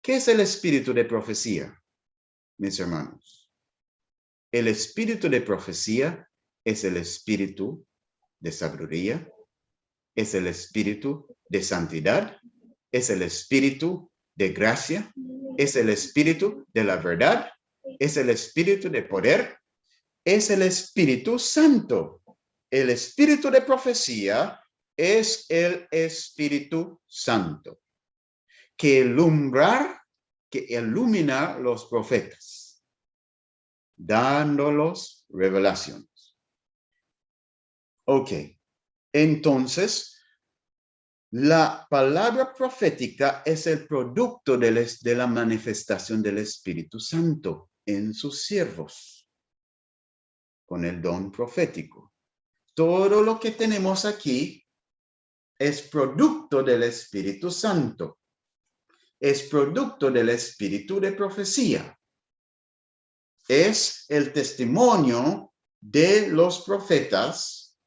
¿Qué es el espíritu de profecía, mis hermanos? El espíritu de profecía es el espíritu de sabiduría, es el espíritu de santidad, es el espíritu de gracia, es el espíritu de la verdad, es el espíritu de poder, es el Espíritu Santo. El espíritu de profecía es el Espíritu Santo que ilumina los profetas, dándolos revelaciones. Ok, entonces la palabra profética es el producto de la manifestación del Espíritu Santo en sus siervos, con el don profético. Todo lo que tenemos aquí es producto del Espíritu Santo. Es producto del espíritu de profecía. Es el testimonio de los profetas.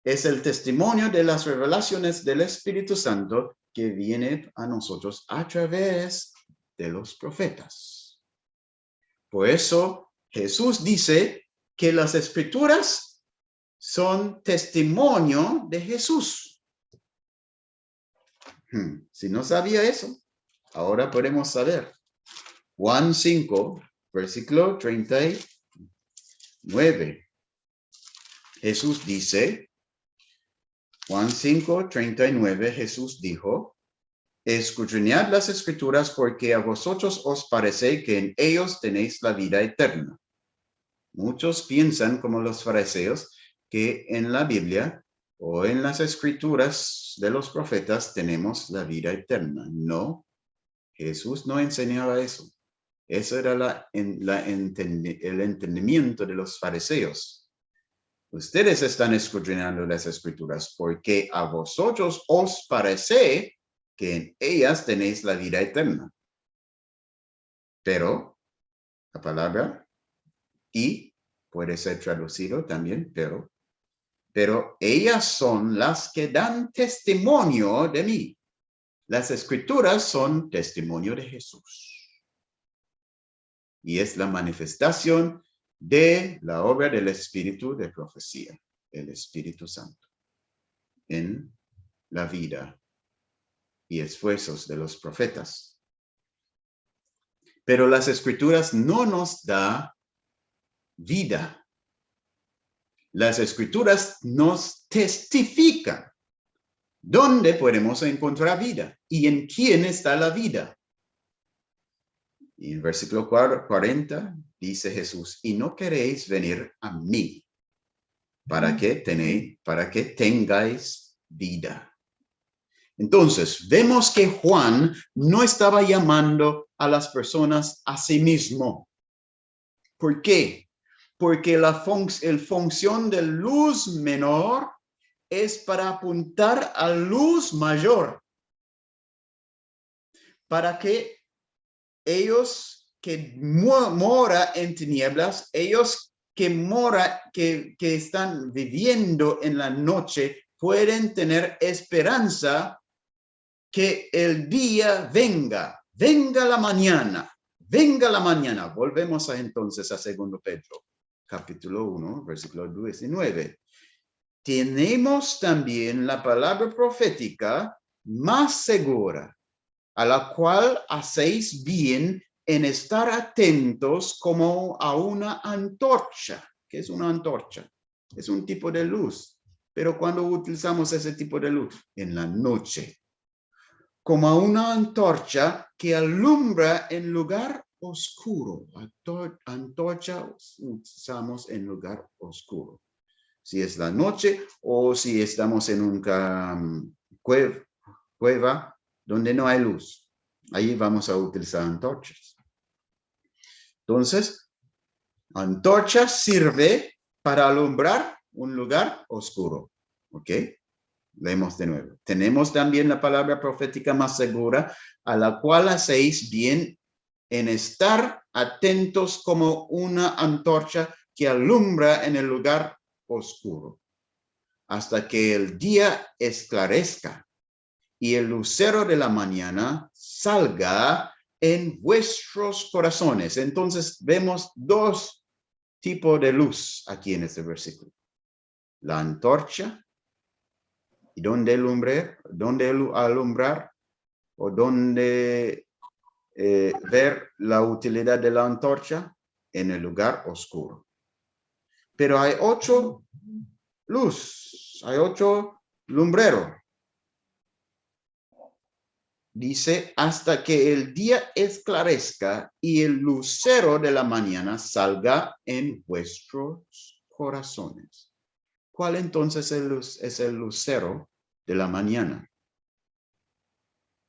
Es el testimonio de las revelaciones del Espíritu Santo que viene a nosotros a través de los profetas. Por eso Jesús dice que las Escrituras son testimonio de Jesús. Si no sabía eso, ahora podemos saber. Juan 5, versículo 39. Jesús dice, Juan 5, 39, Jesús dijo, escudriñad las escrituras porque a vosotros os parece que en ellos tenéis la vida eterna. Muchos piensan como los fariseos que en la Biblia o en las escrituras de los profetas tenemos la vida eterna. No, Jesús no enseñaba eso. Eso era el entendimiento de los fariseos. Ustedes están escudriñando las escrituras porque a vosotros os parece que en ellas tenéis la vida eterna. Pero la palabra y puede ser traducido también, pero ellas son las que dan testimonio de mí. Las escrituras son testimonio de Jesús. Y es la manifestación de la obra del Espíritu de profecía, el Espíritu Santo, en la vida y esfuerzos de los profetas. Pero las escrituras no nos da vida. Las escrituras nos testifican dónde podemos encontrar vida y en quién está la vida. Y en versículo 40 dice Jesús, y no queréis venir a mí para que tengáis vida. Entonces, vemos que Juan no estaba llamando a las personas a sí mismo. ¿Por qué? Porque la función de luz menor es para apuntar a luz mayor, para que ellos que mora en tinieblas, ellos que están viviendo en la noche, pueden tener esperanza que el día venga la mañana. Volvemos entonces a 2 Pedro, capítulo 1, versículo 19. Tenemos también la palabra profética más segura, a la cual hacéis bien en estar atentos como a una antorcha. ¿Qué es una antorcha? Es un tipo de luz. Pero cuando utilizamos ese tipo de luz, en la noche, como a una antorcha que alumbra en lugar oscuro. Antorcha usamos en lugar oscuro. Si es la noche o si estamos en una cueva donde no hay luz. Ahí vamos a utilizar antorchas. Entonces, antorcha sirve para alumbrar un lugar oscuro. ¿Ok? Leemos de nuevo. Tenemos también la palabra profética más segura, a la cual hacéis bien en estar atentos como una antorcha que alumbra en el lugar oscuro, hasta que el día esclarezca y el lucero de la mañana salga en vuestros corazones. Entonces vemos dos tipos de luz aquí en este versículo. La antorcha, y dónde alumbrar o dónde ver la utilidad de la antorcha en el lugar oscuro. Pero hay otro luz, hay otro lumbrero. Dice, hasta que el día esclarezca y el lucero de la mañana salga en vuestros corazones. ¿Cuál entonces es el lucero de la mañana?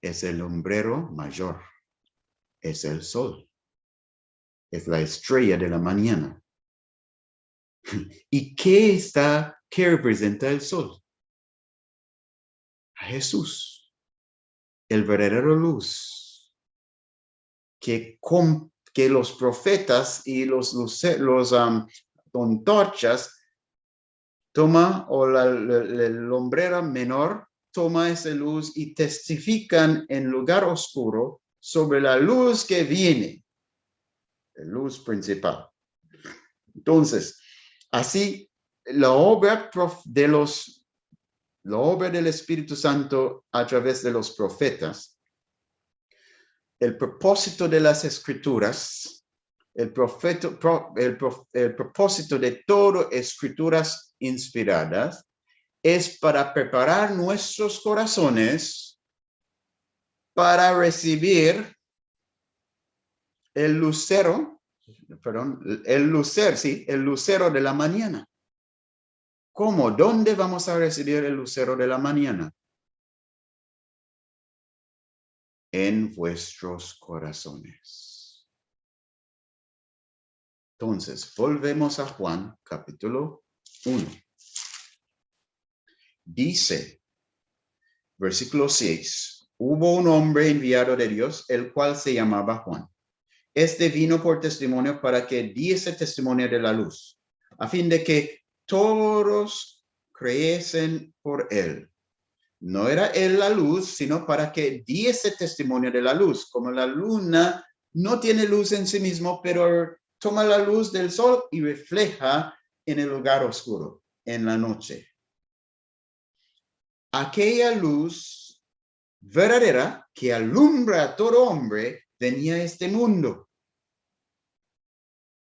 Es el lumbrero mayor. Es el sol. Es la estrella de la mañana. ¿Y qué representa el sol? A Jesús. El verdadero luz. Que los profetas y los antorchas toma, o la lumbrera menor toma esa luz y testifican en lugar oscuro sobre la luz que viene, la luz principal. Entonces, así la obra de los la obra del Espíritu Santo a través de los profetas, el propósito de las Escrituras, el propósito de todas escrituras inspiradas es para preparar nuestros corazones para recibir el lucero de la mañana. ¿Cómo? ¿Dónde vamos a recibir el lucero de la mañana? En vuestros corazones. Entonces, volvemos a Juan capítulo 1. Dice, versículo 6, hubo un hombre enviado de Dios, el cual se llamaba Juan. Este vino por testimonio para que diese testimonio de la luz, a fin de que todos creyesen por él. No era él la luz, sino para que diese testimonio de la luz, como la luna no tiene luz en sí mismo, pero toma la luz del sol y refleja en el lugar oscuro, en la noche. Aquella luz verdadera que alumbra a todo hombre venía a este mundo.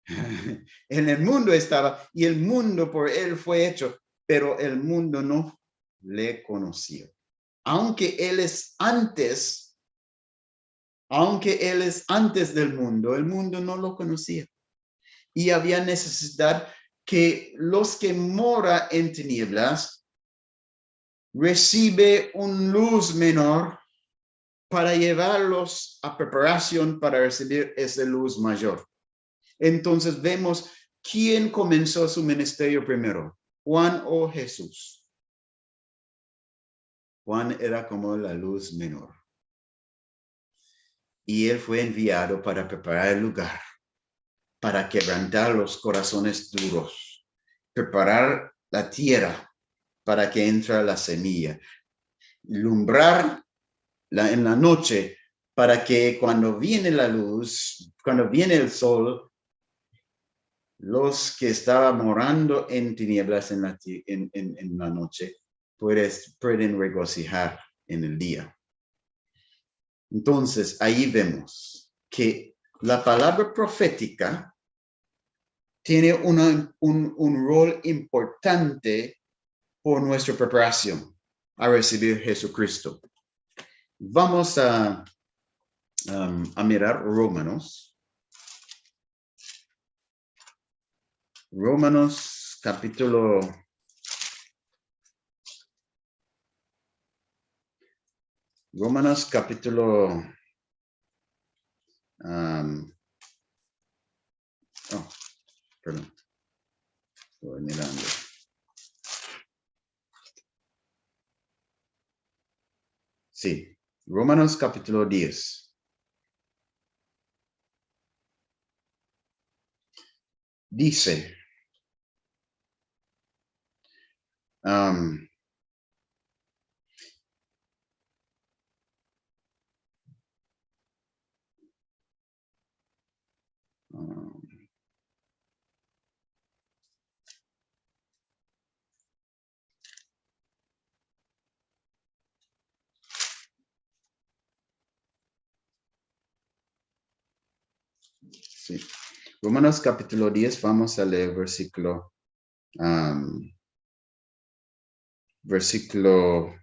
En el mundo estaba y el mundo por él fue hecho, pero el mundo no le conoció. Aunque él es antes del mundo, el mundo no lo conocía. Y había necesidad que los que moran en tinieblas recibe una luz menor para llevarlos a preparación para recibir esa luz mayor. Entonces vemos quién comenzó su ministerio primero, Juan o Jesús. Juan era como la luz menor. Y él fue enviado para preparar el lugar, para quebrantar los corazones duros, preparar la tierra para que entre la semilla, alumbrar en la noche para que cuando viene la luz, cuando viene el sol, los que estaban morando en tinieblas en la noche pueden regocijar en el día. Entonces, ahí vemos que la palabra profética tiene un rol importante por nuestra preparación a recibir Jesucristo. Vamos a mirar Romanos capítulo 10. Dice, sí. Romanos capítulo 10, vamos a leer versículo versículo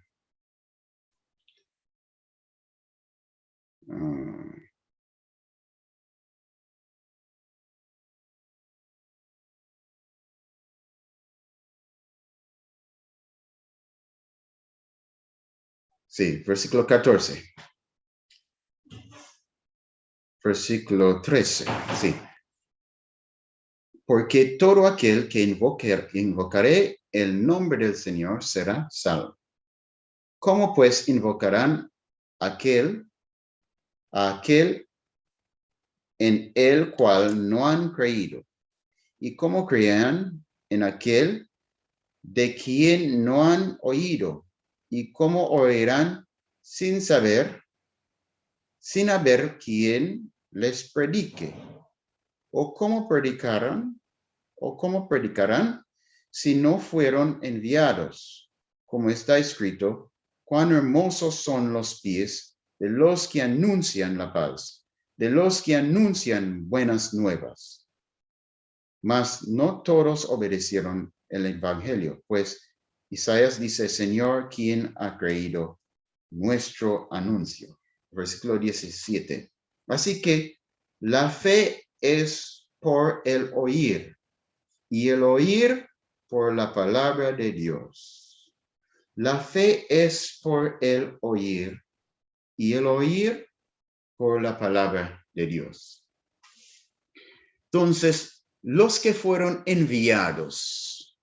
14. Versículo 13, sí. Porque todo aquel que invocaré el nombre del Señor será salvo. ¿Cómo pues invocarán a aquel en el cual no han creído? ¿Y cómo creerán en aquel de quien no han oído? ¿Y cómo oirán sin haber quien les predique? ¿O cómo predicarán si no fueron enviados? como está escrito, cuán hermosos son los pies de los que anuncian la paz, de los que anuncian buenas nuevas. Mas no todos obedecieron el evangelio, pues Isaías dice, Señor, ¿quién ha creído nuestro anuncio? Versículo 17. Así que la fe es por el oír, y el oír por la palabra de Dios. La fe es por el oír, y el oír por la palabra de Dios. Entonces, los que fueron enviados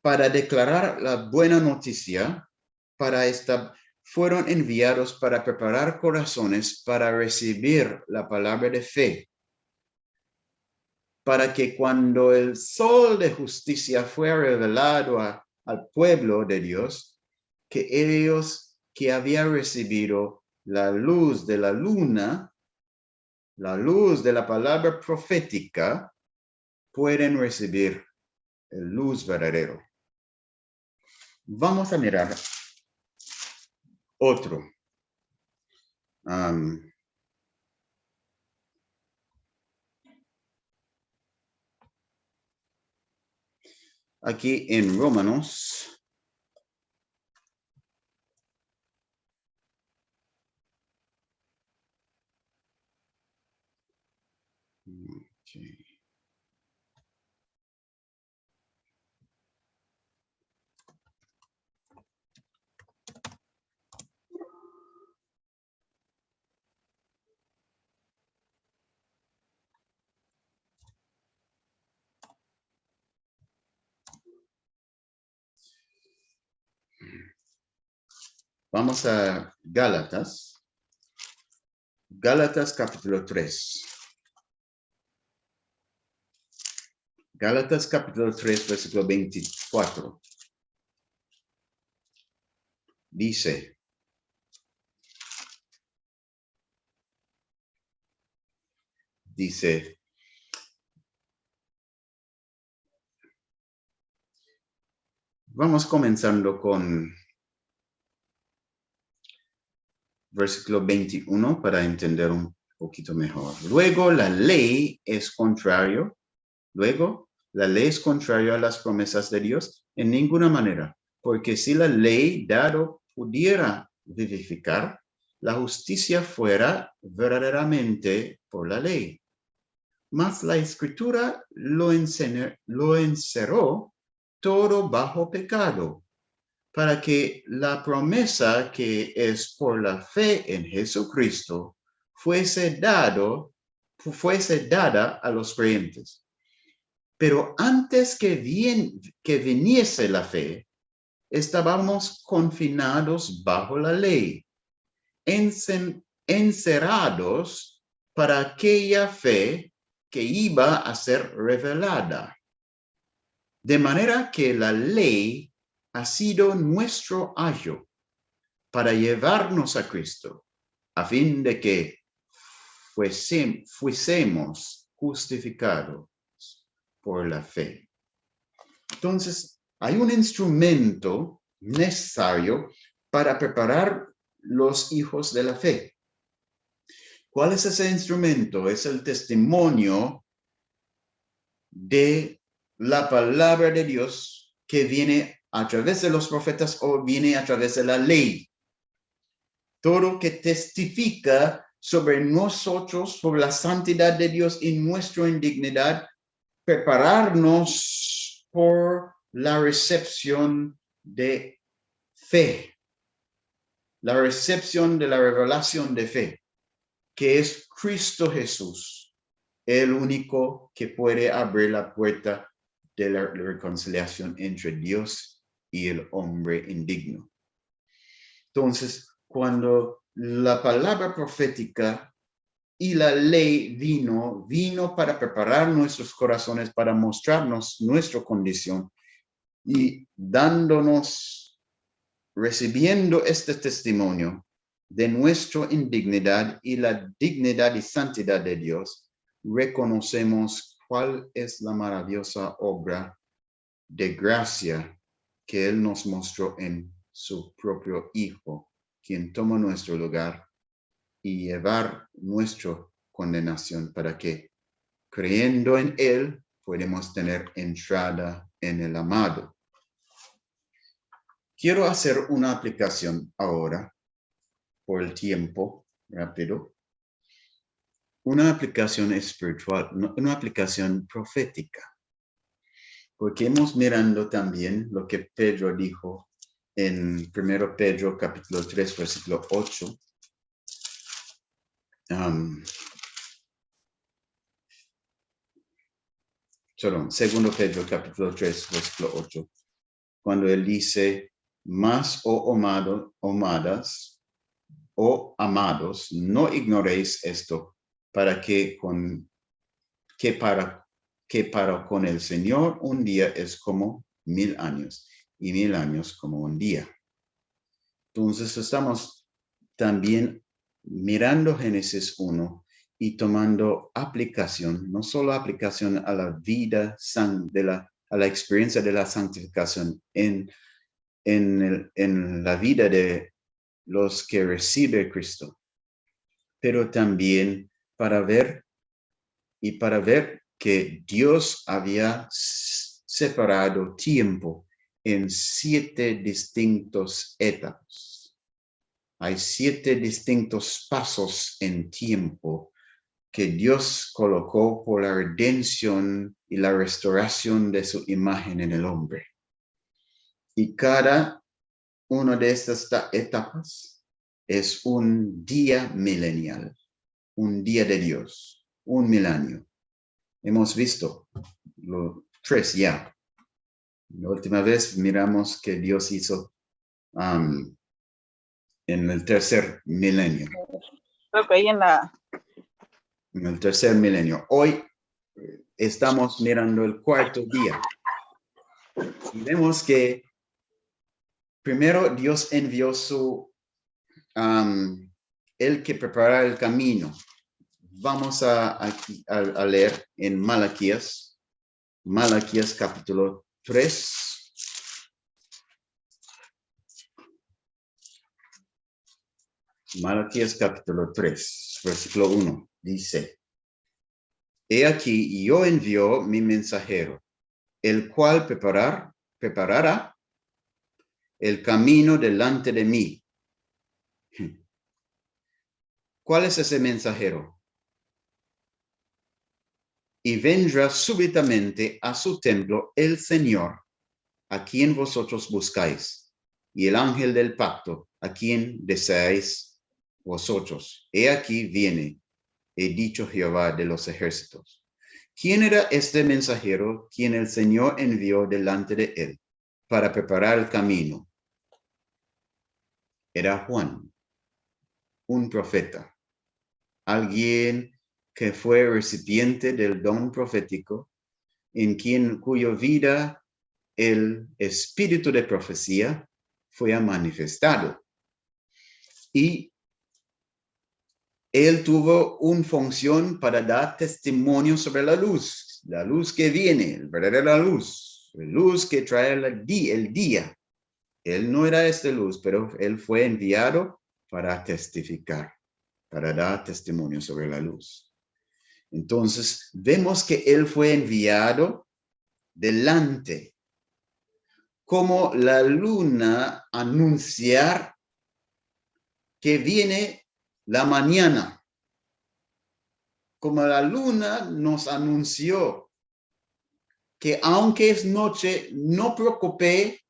para declarar la buena noticia, fueron enviados para preparar corazones para recibir la palabra de fe, para que cuando el sol de justicia fue revelado al pueblo de Dios, que ellos que habían recibido la luz de la luna, la luz de la palabra profética, pueden recibir el luz verdadero. Vamos a mirar otro. Aquí en Romanos. Okay. Vamos a Gálatas. Gálatas capítulo 3. Gálatas capítulo 3, versículo 24. Dice, vamos comenzando con versículo 21 para entender un poquito mejor. Luego la ley es contrario a las promesas de Dios en ninguna manera, porque si la ley dado pudiera vivificar, la justicia fuera verdaderamente por la ley. Mas la escritura lo encerró todo bajo pecado, para que la promesa que es por la fe en Jesucristo fuese dada a los creyentes. Pero antes que viniese la fe, estábamos confinados bajo la ley, encerrados para aquella fe que iba a ser revelada. De manera que la ley ha sido nuestro ayo para llevarnos a Cristo, a fin de que fuésemos justificados por la fe. Entonces, hay un instrumento necesario para preparar los hijos de la fe. ¿Cuál es ese instrumento? Es el testimonio de la palabra de Dios que viene a través de los profetas o viene a través de la ley. Todo que testifica sobre nosotros, sobre la santidad de Dios y nuestra indignidad, prepararnos por la recepción de fe, la recepción de la revelación de fe, que es Cristo Jesús, el único que puede abrir la puerta de la reconciliación entre Dios y el hombre indigno. Entonces, cuando la palabra profética y la ley vino para preparar nuestros corazones, para mostrarnos nuestra condición y recibiendo este testimonio de nuestra indignidad y la dignidad y santidad de Dios, reconocemos cuál es la maravillosa obra de gracia que Él nos mostró en su propio Hijo, quien tomó nuestro lugar y llevar nuestra condenación para que, creyendo en Él, podemos tener entrada en el amado. Quiero hacer una aplicación ahora, por el tiempo, rápido. Una aplicación espiritual, una aplicación profética. Porque hemos mirando también lo que Pedro dijo en 1 Pedro capítulo 3, versículo 8. Perdón, 2 Pedro capítulo 3, versículo 8. Cuando él dice, mas, amados, no ignoréis esto, para para con el Señor un día es como 1000 años, y 1000 años como un día. Entonces estamos también mirando Génesis 1 y tomando aplicación, no solo aplicación a la vida a la experiencia de la santificación en la vida de los que reciben Cristo, pero también para ver que Dios había separado tiempo en 7 distintas etapas. Hay 7 distintos pasos en tiempo que Dios colocó por la redención y la restauración de su imagen en el hombre. Y cada una de estas etapas es un día milenial, un día de Dios, un milenio. Hemos visto los 3 ya. La última vez miramos que Dios hizo en el tercer milenio. Creo que ahí En el tercer milenio. Hoy estamos mirando el 4º día. Y vemos que primero Dios envió el que prepara el camino. Vamos a leer en Malaquías capítulo 3. Malaquías capítulo 3, versículo 1, dice, he aquí yo envío mi mensajero, el cual preparará el camino delante de mí. ¿Cuál es ese mensajero? Y vendrá súbitamente a su templo el Señor, a quien vosotros buscáis, y el ángel del pacto, a quien deseáis vosotros. He aquí viene, he dicho Jehová de los ejércitos. ¿Quién era este mensajero quien el Señor envió delante de él para preparar el camino? Era Juan, un profeta, alguien que fue recipiente del don profético, cuya vida el espíritu de profecía fue manifestado. Y él tuvo una función para dar testimonio sobre la luz que viene, la verdadera luz, la luz que trae el día. Él no era esta luz, pero él fue enviado para testificar, para dar testimonio sobre la luz. Entonces, vemos que él fue enviado delante, como la luna anunciar que viene la mañana. Como la luna nos anunció que aunque es noche, no preocupe,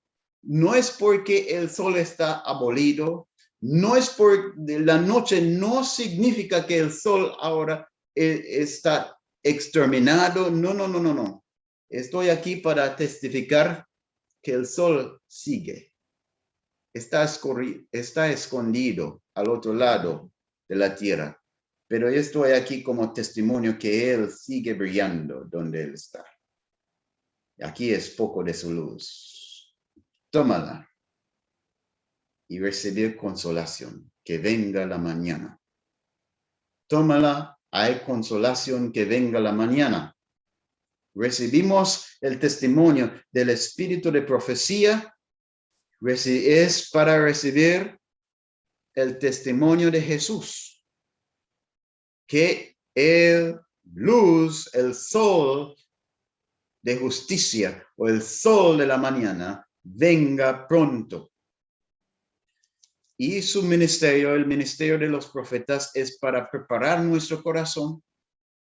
no es porque el sol está abolido, no es por la noche, no significa que el sol ahora está exterminado. No. Estoy aquí para testificar que el sol sigue. Está escondido al otro lado de la tierra. Pero yo estoy aquí como testimonio que él sigue brillando donde él está. Aquí es poco de su luz. Tómala y recibir consolación. Que venga la mañana. Tómala, hay consolación, que venga la mañana. Recibimos el testimonio del espíritu de profecía Es para recibir el testimonio de Jesús, que el luz, el sol de justicia o el sol de la mañana venga pronto. Y su ministerio, el ministerio de los profetas, es para preparar nuestro corazón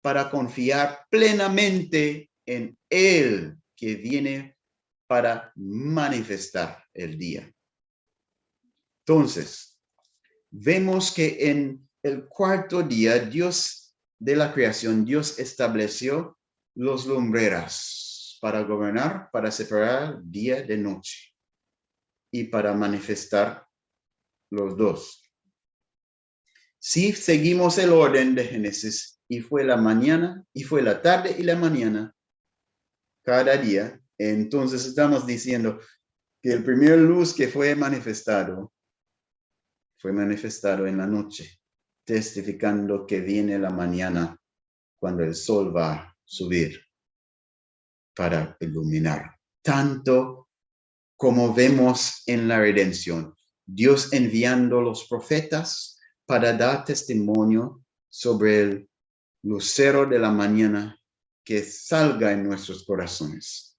para confiar plenamente en Él que viene para manifestar el día. Entonces, vemos que en el cuarto día, Dios de la creación, Dios estableció los lumbreras para gobernar, para separar día de noche y para manifestar los dos. Si seguimos el orden de Génesis, y fue la mañana, y fue la tarde y la mañana, cada día, entonces estamos diciendo que el primer luz que fue manifestado en la noche, testificando que viene la mañana cuando el sol va a subir para iluminar. Tanto como vemos en la redención, Dios enviando los profetas para dar testimonio sobre el lucero de la mañana que salga en nuestros corazones.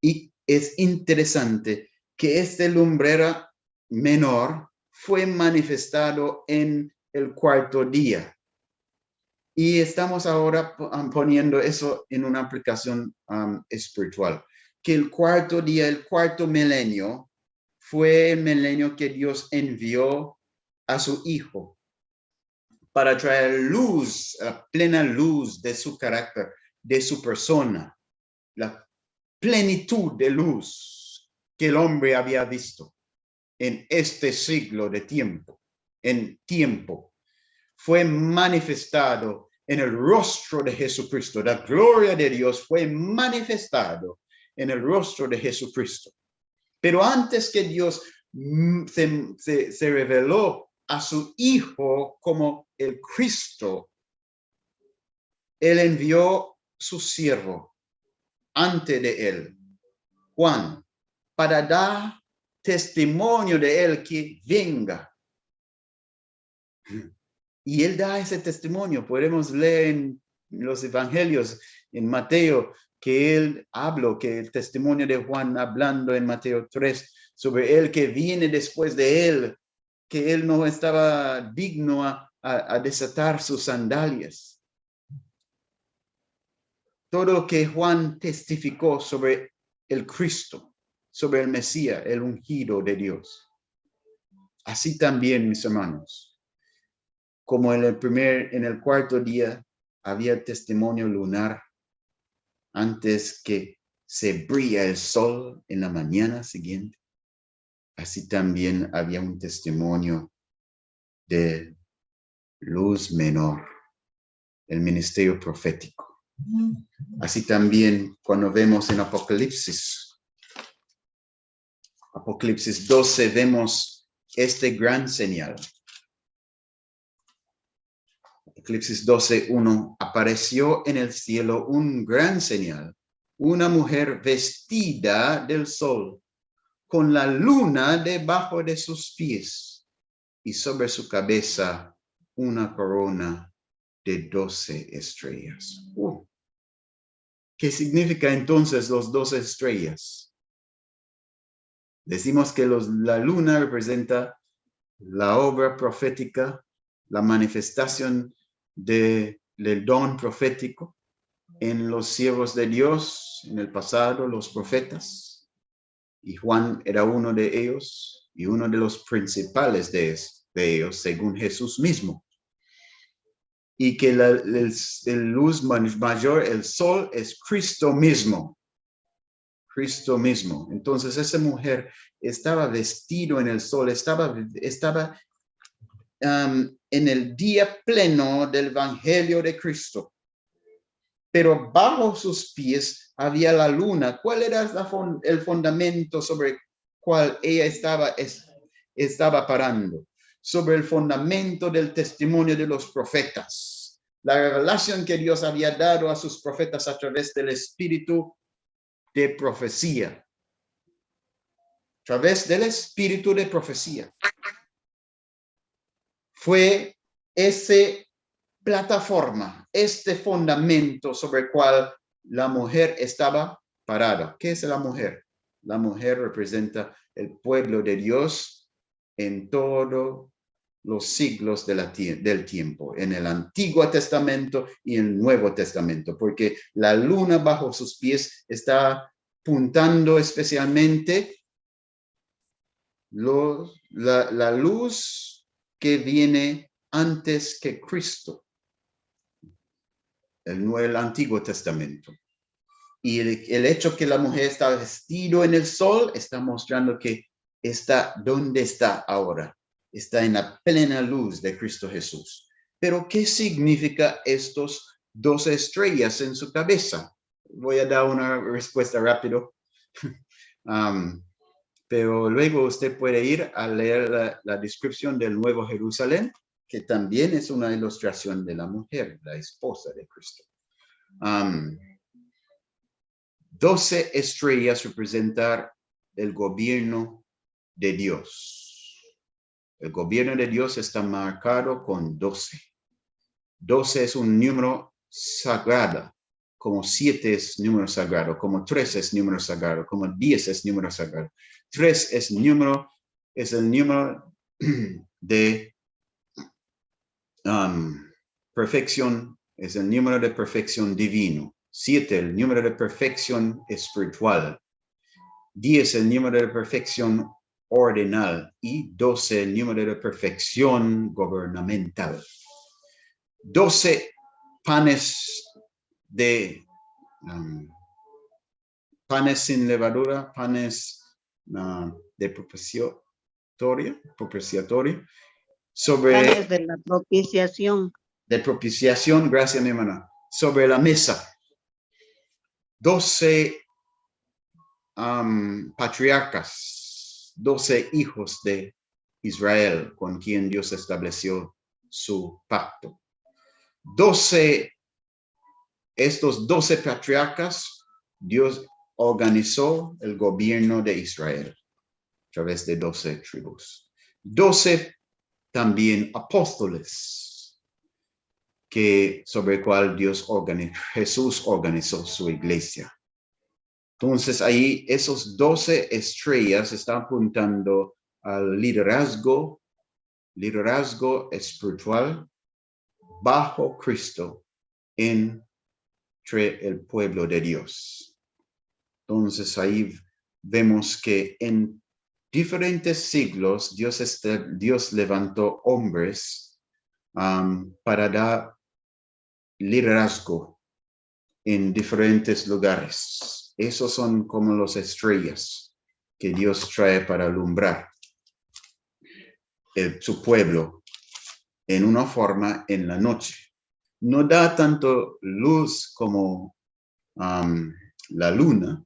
Y es interesante que este lumbrera menor fue manifestado en el cuarto día. Y estamos ahora poniendo eso en una aplicación espiritual. Que el cuarto día, el cuarto milenio, fue el milenio que Dios envió a su Hijo para traer luz, la plena luz de su carácter, de su persona, la plenitud de luz que el hombre había visto en este siglo de tiempo, fue manifestado en el rostro de Jesucristo. La gloria de Dios fue manifestado en el rostro de Jesucristo. Pero antes que Dios se reveló a su Hijo como el Cristo, Él envió su siervo antes de Él, Juan, para dar testimonio de Él que venga. Y Él da ese testimonio. Podemos leer en los evangelios, en Mateo, que Él habló, que el testimonio de Juan hablando en Mateo 3, sobre Él que viene después de Él, que Él no estaba digno a desatar sus sandalias. Todo lo que Juan testificó sobre el Cristo, sobre el Mesías, el ungido de Dios. Así también, mis hermanos, como en el cuarto día había testimonio lunar antes que se brilla el sol en la mañana siguiente, así también había un testimonio de luz menor, el ministerio profético. Así también cuando vemos en Apocalipsis 12, vemos este gran señal. Apocalipsis 12:1, apareció en el cielo un gran señal, una mujer vestida del sol, con la luna debajo de sus pies, y sobre su cabeza una corona de 12 estrellas. ¿Qué significa entonces los 12 estrellas? Decimos que la luna representa la obra profética, la manifestación del don profético en los siervos de Dios en el pasado, los profetas. Y Juan era uno de ellos y uno de los principales de ellos, según Jesús mismo. Y que el luz mayor, el sol, es Cristo mismo. Cristo mismo. Entonces esa mujer estaba vestido en el sol, estaba en el día pleno del Evangelio de Cristo. Pero bajo sus pies había la luna. ¿Cuál era el fundamento sobre cual ella estaba parando? Sobre el fundamento del testimonio de los profetas. La revelación que Dios había dado a sus profetas a través del espíritu de profecía. través del espíritu de profecía. Fue ese plataforma, este fundamento sobre el cual la mujer estaba parada. ¿Qué es la mujer? La mujer representa el pueblo de Dios en todos los siglos del tiempo, en el Antiguo Testamento y el Nuevo Testamento, porque la luna bajo sus pies está apuntando especialmente la luz que viene antes que Cristo, el Antiguo Testamento. Y el hecho que la mujer está vestida en el sol está mostrando que está donde está ahora. Está en la plena luz de Cristo Jesús. Pero, ¿qué significa estos 12 estrellas en su cabeza? Voy a dar una respuesta rápido. Pero luego usted puede ir a leer la descripción del Nuevo Jerusalén, que también es una ilustración de la mujer, la esposa de Cristo. 12 estrellas representan el gobierno de Dios. El gobierno de Dios está marcado con 12. 12 es un número sagrado, como 7 es número sagrado, como 3 es número sagrado, como 10 es número sagrado. 3 es el número de perfección, es el número de perfección divino. 7, el número de perfección espiritual. 10, el número de perfección ordinal. Y 12, el número de perfección gubernamental. 12 panes panes sin levadura, panes de propiciatorio, sobre Panes de la propiciación. De propiciación, gracias mi hermana, sobre la mesa. 12 patriarcas, 12 hijos de Israel con quien Dios estableció su pacto. Estos 12 patriarcas, Dios organizó el gobierno de Israel a través de 12 tribus. 12 también apóstoles, sobre el cual Jesús organizó su iglesia. Entonces ahí esos 12 estrellas están apuntando al liderazgo espiritual bajo Cristo entre el pueblo de Dios. Entonces ahí vemos que en diferentes siglos Dios levantó hombres para dar liderazgo en diferentes lugares. Esos son como las estrellas que Dios trae para alumbrar su pueblo en una forma en la noche. No da tanto luz como la luna,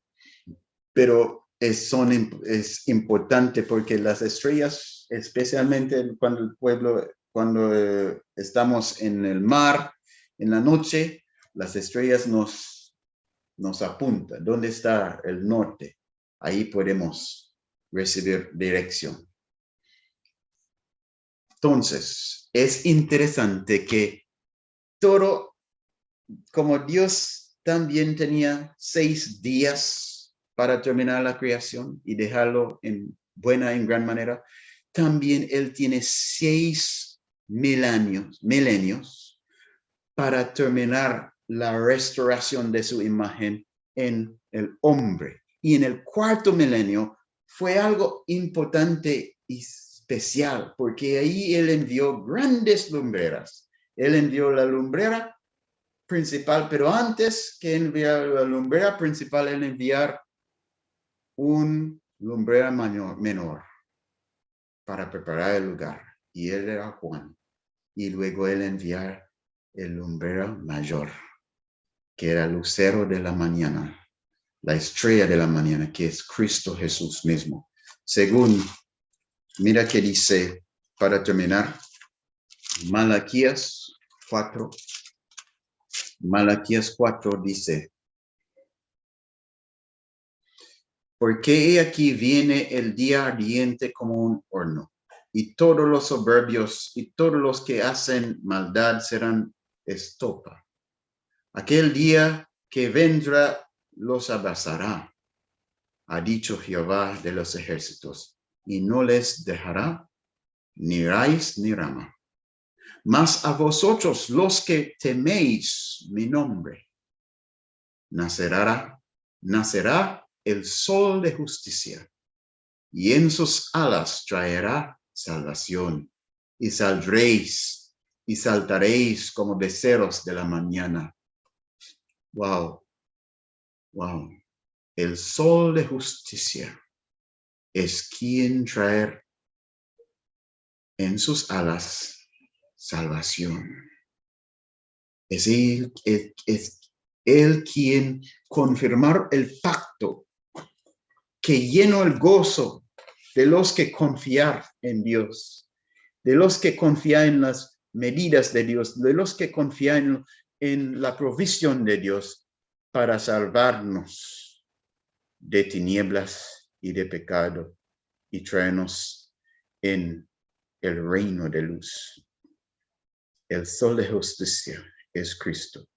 pero es importante porque las estrellas, especialmente cuando estamos en el mar, en la noche, las estrellas nos apuntan. ¿Dónde está el norte? Ahí podemos recibir dirección. Entonces, es interesante que todo, como Dios también tenía 6 días para terminar la creación y dejarlo en gran manera, también Él tiene 6 milenios para terminar la restauración de su imagen en el hombre. Y en el 4º milenio fue algo importante y especial, porque ahí Él envió grandes lumbreras. Él envió la lumbrera principal, pero antes que enviar la lumbrera principal, Él enviar un lumbrera menor para preparar el lugar. Y él era Juan. Y luego Él enviar el lumbrera mayor, que era el lucero de la mañana, la estrella de la mañana, que es Cristo Jesús mismo. Mira que dice, para terminar, Malaquías 4 dice, Porque he aquí viene el día ardiente como un horno, y todos los soberbios y todos los que hacen maldad serán estopa. Aquel día que vendrá los abrazará, ha dicho Jehová de los ejércitos, y no les dejará ni raíz ni rama. Mas a vosotros los que teméis mi nombre, nacerá el sol de justicia, y en sus alas traerá salvación, y saldréis y saltaréis como becerros de la mañana. Wow, wow. El sol de justicia es quien trae en sus alas salvación. Es él quien confirmar el pacto que lleno el gozo de los que confían en Dios, de los que confían en las medidas de Dios, de los que confían en la provisión de Dios para salvarnos de tinieblas y de pecado y traernos en el reino de luz. El sol de justicia es Cristo.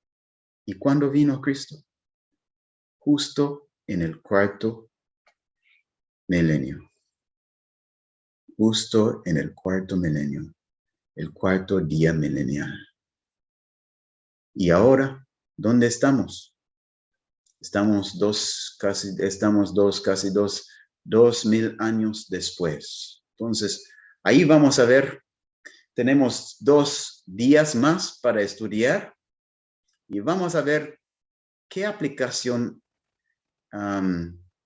¿Y cuándo vino Cristo? Justo en el cuarto milenio. Justo en el cuarto milenio, el cuarto día milenial. Y ahora, ¿dónde estamos? Estamos casi 2000 años después. Entonces, ahí vamos a ver, tenemos 2 días más para estudiar y vamos a ver qué aplicación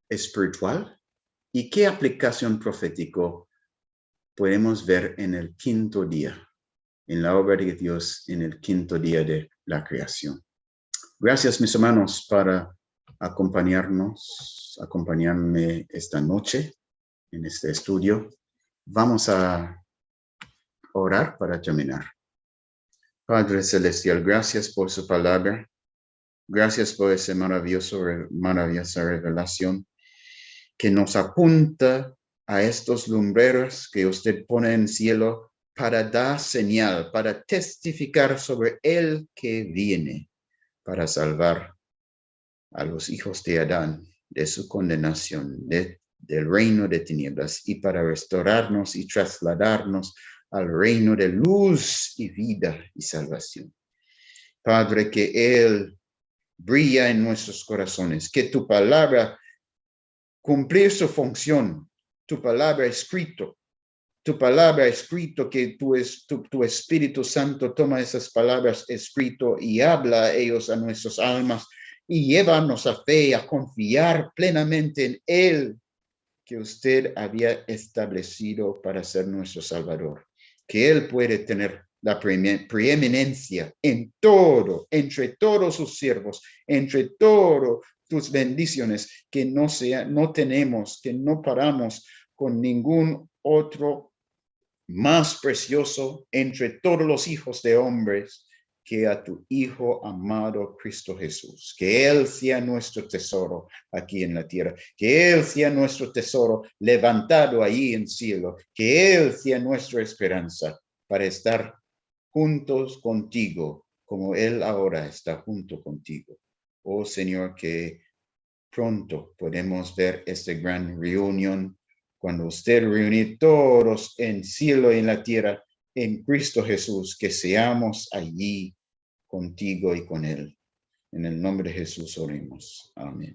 espiritual y qué aplicación profético podemos ver en el quinto día, en la obra de Dios, en el quinto día de la creación. Gracias, mis hermanos, para acompañarme esta noche en este estudio. Vamos a orar para terminar. Padre Celestial, gracias por su palabra. Gracias por esa maravillosa revelación que nos apunta a estos lumbreros que usted pone en el cielo para dar señal, para testificar sobre el que viene, para salvar a los hijos de Adán de su condenación, del reino de tinieblas, y para restaurarnos y trasladarnos al reino de luz y vida y salvación. Padre, que Él brilla en nuestros corazones, que tu palabra cumplir su función, tu palabra escrito, que tu Espíritu Santo toma esas palabras escrito y habla a ellos, a nuestras almas, y llévanos a fe, a confiar plenamente en Él que usted había establecido para ser nuestro Salvador, que Él puede tener la preeminencia en todo, entre todos sus siervos, entre todas tus bendiciones, que no tenemos, que no paramos con ningún otro más precioso entre todos los hijos de hombres que a tu Hijo amado Cristo Jesús. Que Él sea nuestro tesoro aquí en la tierra. Que Él sea nuestro tesoro levantado ahí en el cielo. Que Él sea nuestra esperanza para estar juntos contigo, como Él ahora está junto contigo. Oh Señor, que pronto podemos ver esta gran reunión cuando usted reúne todos en cielo y en la tierra en Cristo Jesús, que seamos allí contigo y con Él. En el nombre de Jesús oremos. Amén.